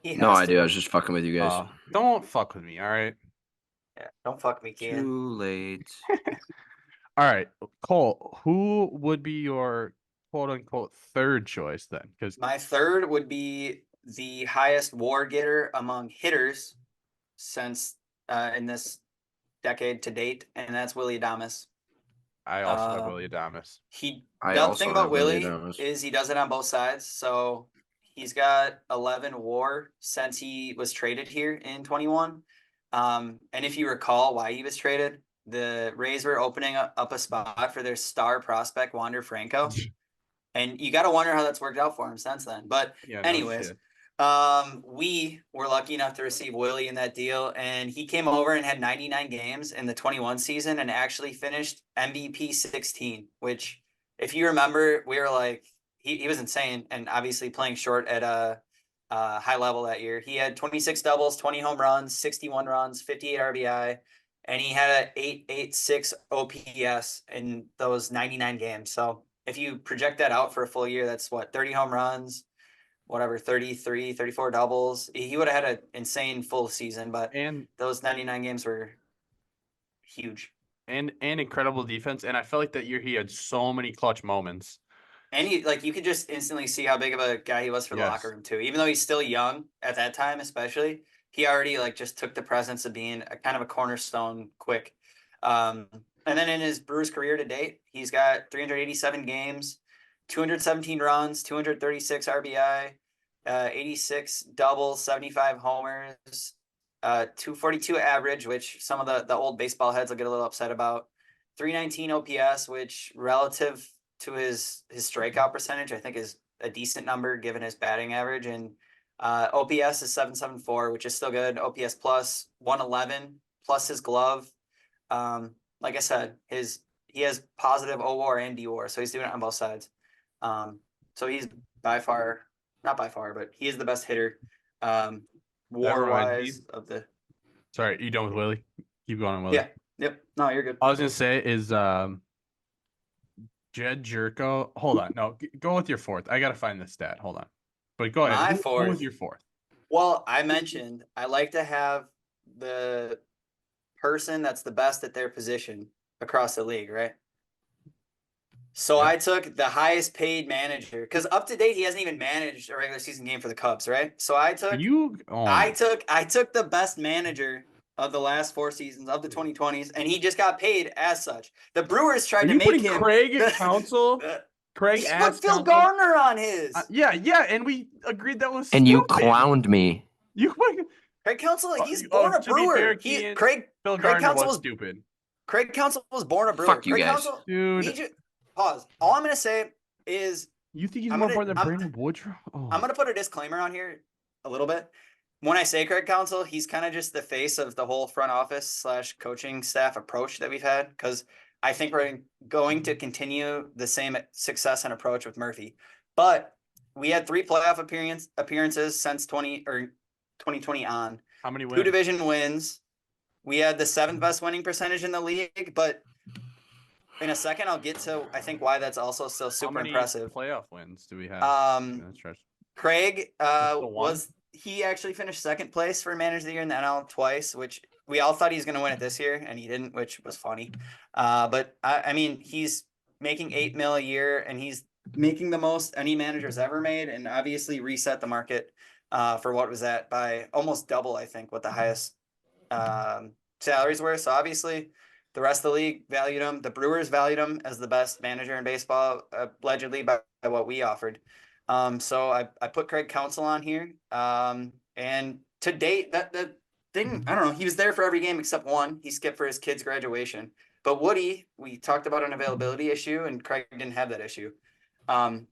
No, I do. I was just fucking with you guys. Don't fuck with me, all right? Yeah, don't fuck me, Kian. Too late. All right, Cole, who would be your quote-unquote third choice then? Because my third would be the highest WAR getter among hitters since in this decade to date, and that's Willy Adames. I also have Willy Adames. The thing about Willy is he does it on both sides. So he's got 11 WAR since he was traded here in 21. And if you recall why he was traded, the Rays were opening up a spot for their star prospect, Wander Franco. And you got to wonder how that's worked out for him since then. But Yeah, no anyways, shit. we were lucky enough to receive Willy in that deal. And he came over and had 99 games in the 21 season and actually finished MVP 16, which if you remember, we were like, he was insane. And obviously playing short at a high level that year. He had 26 doubles, 20 home runs, 61 runs, 58 RBI. And he had an 886 OPS in those 99 games. So if you project that out for a full year, that's what, 30 home runs, whatever, 33, 34 doubles. He would have had an insane full season, but And those 99 games were huge. and incredible defense. And I felt like that year he had so many clutch moments. And he, like, you could just instantly see how big of a guy he was for the Yes. locker room too. Even though he's still young at that time, especially, he already like just took the presence of being a kind of a cornerstone quick. And then in his Brewers career to date, he's got 387 games, 217 runs, 236 RBI, 86 doubles, 75 homers, 242 average, which some of the old baseball heads will get a little upset about. 319 OPS, which relative to his strikeout percentage, I think is a decent number given his batting average. And OPS is 774, which is still good. OPS plus 111 plus his glove. Like I said, he has positive OWAR and DWAR, so he's doing it on both sides. So he's not by far, but he is the best hitter. WAR-wise of the. Sorry, you done with Willy? Keep going on Willy. Yeah. Yep. No, you're good. I was gonna say is Jed Jerko. Hold on, no, go with your fourth. I gotta find this stat. Hold on, but go ahead. My Go fourth. with your fourth. Well, I mentioned I like to have the person that's the best at their position across the league, right? So Yeah. I took the highest paid manager because up to date he hasn't even managed a regular season game for the Cubs, right? So I took I took the best manager of the last 4 seasons of the 2020s, and he just got paid as such. The Brewers tried to make him Craig at counsel. Craig he put asked Phil Garner on his. yeah, and we agreed that was And stupid. you clowned me. You Craig Counsell, he's born a to be Brewer. fair, Phil Craig Garner Counsell was stupid. Craig Counsell was born a Brewer. Fuck you Craig guys. Counsell, Dude. Pause. All I'm gonna say is You think he's more important than Brandon Woodruff? Oh. I'm gonna put a disclaimer on here a little bit. When I say Craig Counsell, he's kind of just the face of the whole front office / coaching staff approach that we've had, because I think we're going to continue the same success and approach with Murphy. But we had 3 playoff appearances since 2020 on. How many wins? 2 division wins. We had the 7th best winning percentage in the league, but in a second I'll get to I think why that's also so super impressive. Playoff wins do we have? Craig he actually finished 2nd place for manager of the year in the NL twice, which we all thought he was going to win it this year, and he didn't, which was funny. But I mean, he's making $8 million a year, and he's making the most any manager's ever made, and obviously reset the market for what was at by almost double, I think, what the highest salaries were. So obviously the rest of the league valued him. The Brewers valued him as the best manager in baseball, allegedly by what we offered. So I put Craig Counsell on here. And to date, that thing, I don't know, he was there for every game except one. He skipped for his kid's graduation. But Woody, we talked about an availability issue, and Craig didn't have that issue. And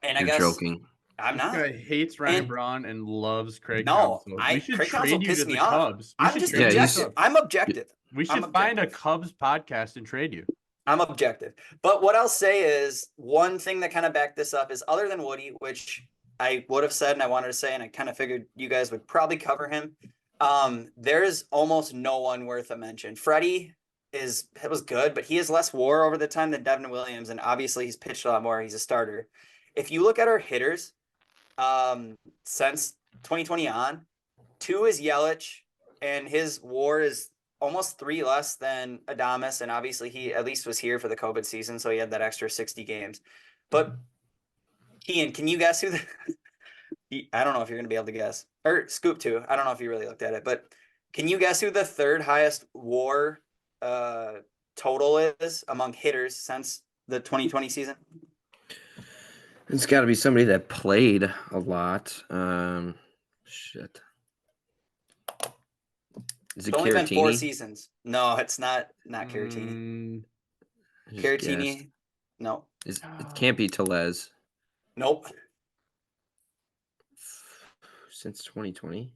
I guess joking. I'm not. This guy hates Ryan Braun and loves Craig No, Counsell. We should Craig trade Counsell you pissed to the me off. Cubs. I'm just objective. I'm objective. We should find a Cubs podcast and trade you. I'm objective. But what I'll say is one thing that kind of backed this up is, other than Woody, which I would have said and I wanted to say, and I kind of figured you guys would probably cover him, there's almost no one worth a mention. Freddie was good, but he has less WAR over the time than Devin Williams, and obviously he's pitched a lot more. He's a starter. If you look at our hitters, since 2020 on, 2 is Yelich, and his WAR is almost 3 less than Adames, and obviously he at least was here for the COVID season, so he had that extra 60 games. But Kian, can you guess who I don't know if you're going to be able to guess. Or Scoop too. I don't know if you really looked at it, but can you guess who the 3rd highest WAR total is among hitters since the 2020 season? It's got to be somebody that played a lot. Shit. Is it It's only been 4 Caratini? seasons. No, it's not Caratini. Mm, I just guessed. Caratini, no. It can't be Tellez Nope. since 2020.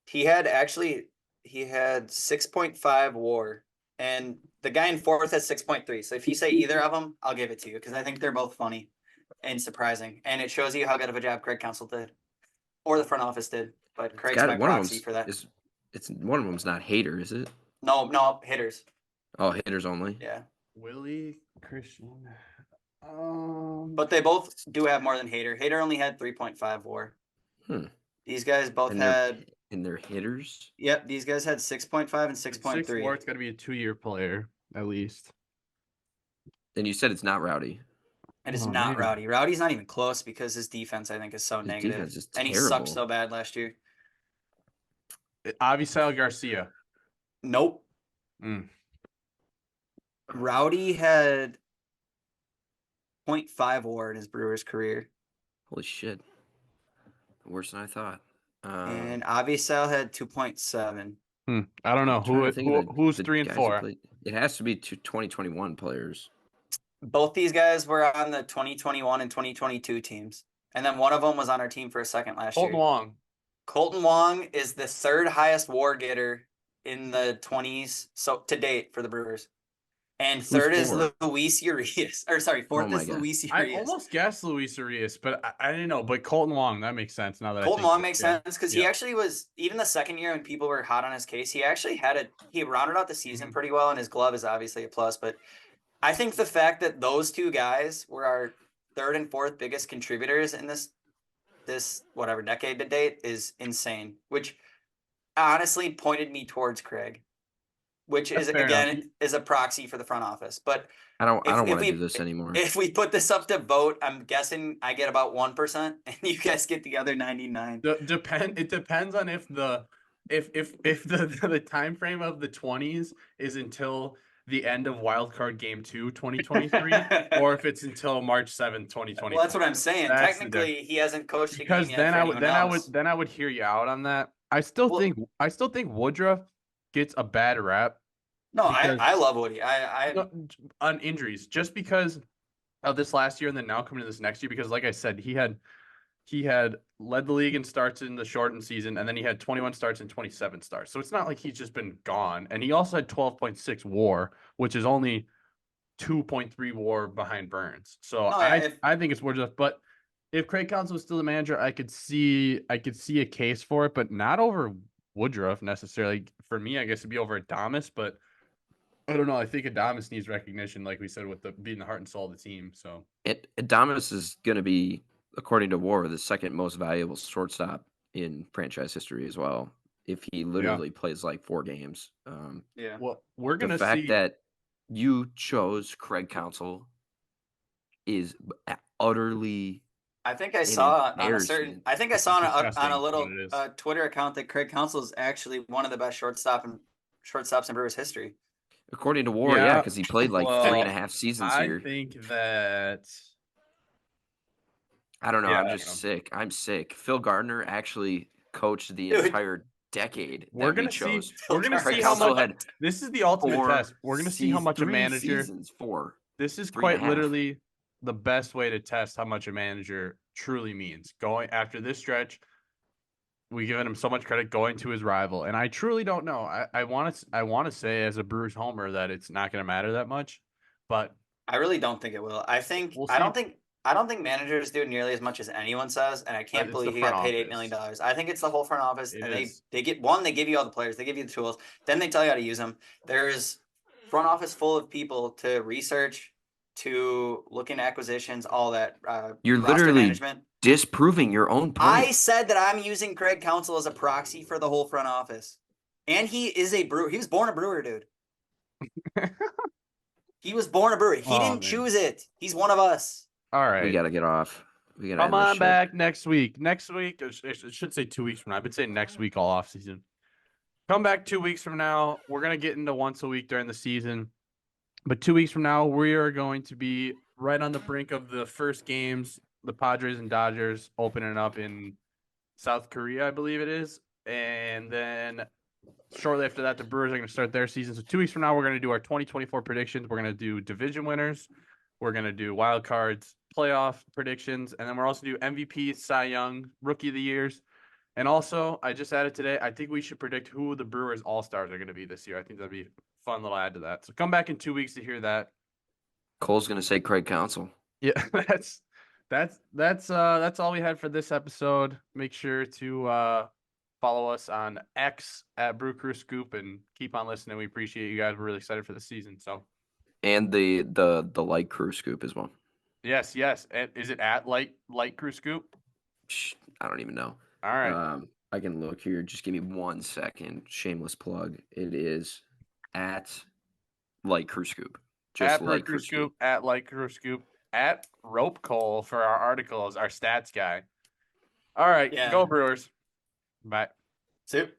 He had 6.5 WAR, and the guy in fourth has 6.3. So if you say either of them, I'll give it to you because I think they're both funny and surprising, and it shows you how good of a job Craig Counsell did, or the front office did. But Craig's my proxy for that. It's one of them's not Hater, is it? No, hitters. Oh, hitters only. Yeah, Willy Christian. but they both do have more than Hater. Hater only had 3.5 WAR. These guys both had. And they're hitters. Yep, these guys had 6.5 and 6.3. 6 WAR, it's got to be a 2-year player at least. And you said it's not Rowdy. It is Oh, not man. Rowdy. Rowdy's not even close because his defense, I think, is so His negative. defense is And he terrible. sucked so bad last year. Avisal Garcia. Nope. Mm. Rowdy had 0.5 WAR in his Brewers career. Holy shit. Worse than I thought. And Avisal had 2.7. I don't know I'm trying to think of who's the 3 and guys who 4. played. It has to be 2021 players. Both these guys were on the 2021 and 2022 teams. And then one of them was on our team for a second last Colton year. Wong. Colton Wong is the third highest WAR getter in the 20s to date for the Brewers. And third is Luis Urias. Or sorry, fourth is God. Luis I Urias. almost guessed Luis Urias, but I didn't know. But Colton Wong, that makes sense now that Colton Wong makes sense because he Yeah. actually was, even the second year when people were hot on his case, he actually he rounded out the season pretty well, and his glove is obviously a plus. But I think the fact that those two guys were our third and fourth biggest contributors in this whatever decade to date is insane, which honestly pointed me towards Craig, which is fair again is a proxy for the front office. But I don't if want to we- do this anymore. if we put this up to vote, I'm guessing I get about 1%, and you guys get the other 99. It depends on if the time frame of the 20s is until the end of Wild Card Game 2, 2023, or if it's until March 7th, 2020. Well, that's what I'm saying. That's Technically, he hasn't coached a game Because yet then for I would anyone else. I would hear you out on that. I still think Woodruff gets a bad rap. No, because- I love Woody. On injuries, just because of this last year and then now coming to this next year. Because like I said, he had led the league in starts in the shortened season, and then he had 21 starts and 27 starts. So it's not like he's just been gone. And he also had 12.6 WAR, which is only 2.3 WAR behind Burns. So I think it's Woodruff. But if Craig Counsell was still the manager, I could see a case for it, but not over Woodruff necessarily. For me, I guess it'd be over Adames, but I don't know. I think Adames needs recognition, like we said, with being the heart and soul of the team. So Adames is going to be, according to WAR, the second most valuable shortstop in franchise history as well. If he literally plays like 4 games. Yeah. Well, we're gonna the fact see that you chose Craig Counsell is utterly. I think I saw on a embarrassment. certain. I think I saw on a Disgusting, little what it is. Twitter account that Craig Counsell is actually one of the best shortstops in Brewers history. According to WAR, Yeah. because he played like Well, 3.5 seasons I here. think that I don't know. Yeah, I'm I just don't know. sick. I'm sick. Phil Gardner actually coached the Dude. entire decade. we're that we gonna see. chose. We're gonna Craig see how Counsell much. had This is the ultimate 4 test. We're gonna see how much a 3 manager. seasons, 4. This is 3.5. quite literally the best way to test how much a manager truly means. Going after this stretch, we given him so much credit going to his rival, and I truly don't know. I want to say as a Brewers homer that it's not going to matter that much, but I really don't think it will. I think We'll I don't see. think I don't think managers do nearly as much as anyone says, and I can't it's believe the he got front paid $8 office. million. I think it's the whole front office, It and is. they give you all the players, they give you the tools, then they tell you how to use them. There's front office full of people to research, to look into acquisitions, all that. You're roster literally management. disproving your own point. I said that I'm using Craig Counsell as a proxy for the whole front office, and he is a Brewer. He was born a Brewer, dude. He was born a Brewer. He Oh, didn't man. choose it. He's one of us. All We right. got to get off. We got to Come on back next week. Next week, it should say 2 weeks from now. I've been saying next week all off season. Come back 2 weeks from now. We're gonna get into once a week during the season, but 2 weeks from now, we are going to be right on the brink of the first games. The Padres and Dodgers opening up in South Korea, I believe it is, and then shortly after that, the Brewers are going to start their season. So 2 weeks from now, we're going to do our 2024 predictions. We're going to do division winners. We're going to do wild cards, playoff predictions, and then we're also do MVP, Cy Young, Rookie of the Years. And also, I just added today, I think we should predict who the Brewers All-Stars are going to be this year. I think that'd be a fun little add to that. So come back in 2 weeks to hear that. Cole's gonna say Craig Counsell. Yeah, that's all we had for this episode. Make sure to follow us on X at Brew Crew Scoop and keep on listening. We appreciate you guys. We're really excited for the season. So And the light crew scoop as well. yes. And is it at Light Crew Scoop? I don't even know. All right. I can look here. Just give me 1 second. Shameless plug. It is at Light Crew Scoop. Just At Brew Crew Scoop, at Light Crew Scoop, at Rope Cole for our articles, our stats guy. All right. Yeah. Go Brewers. Bye. Soup.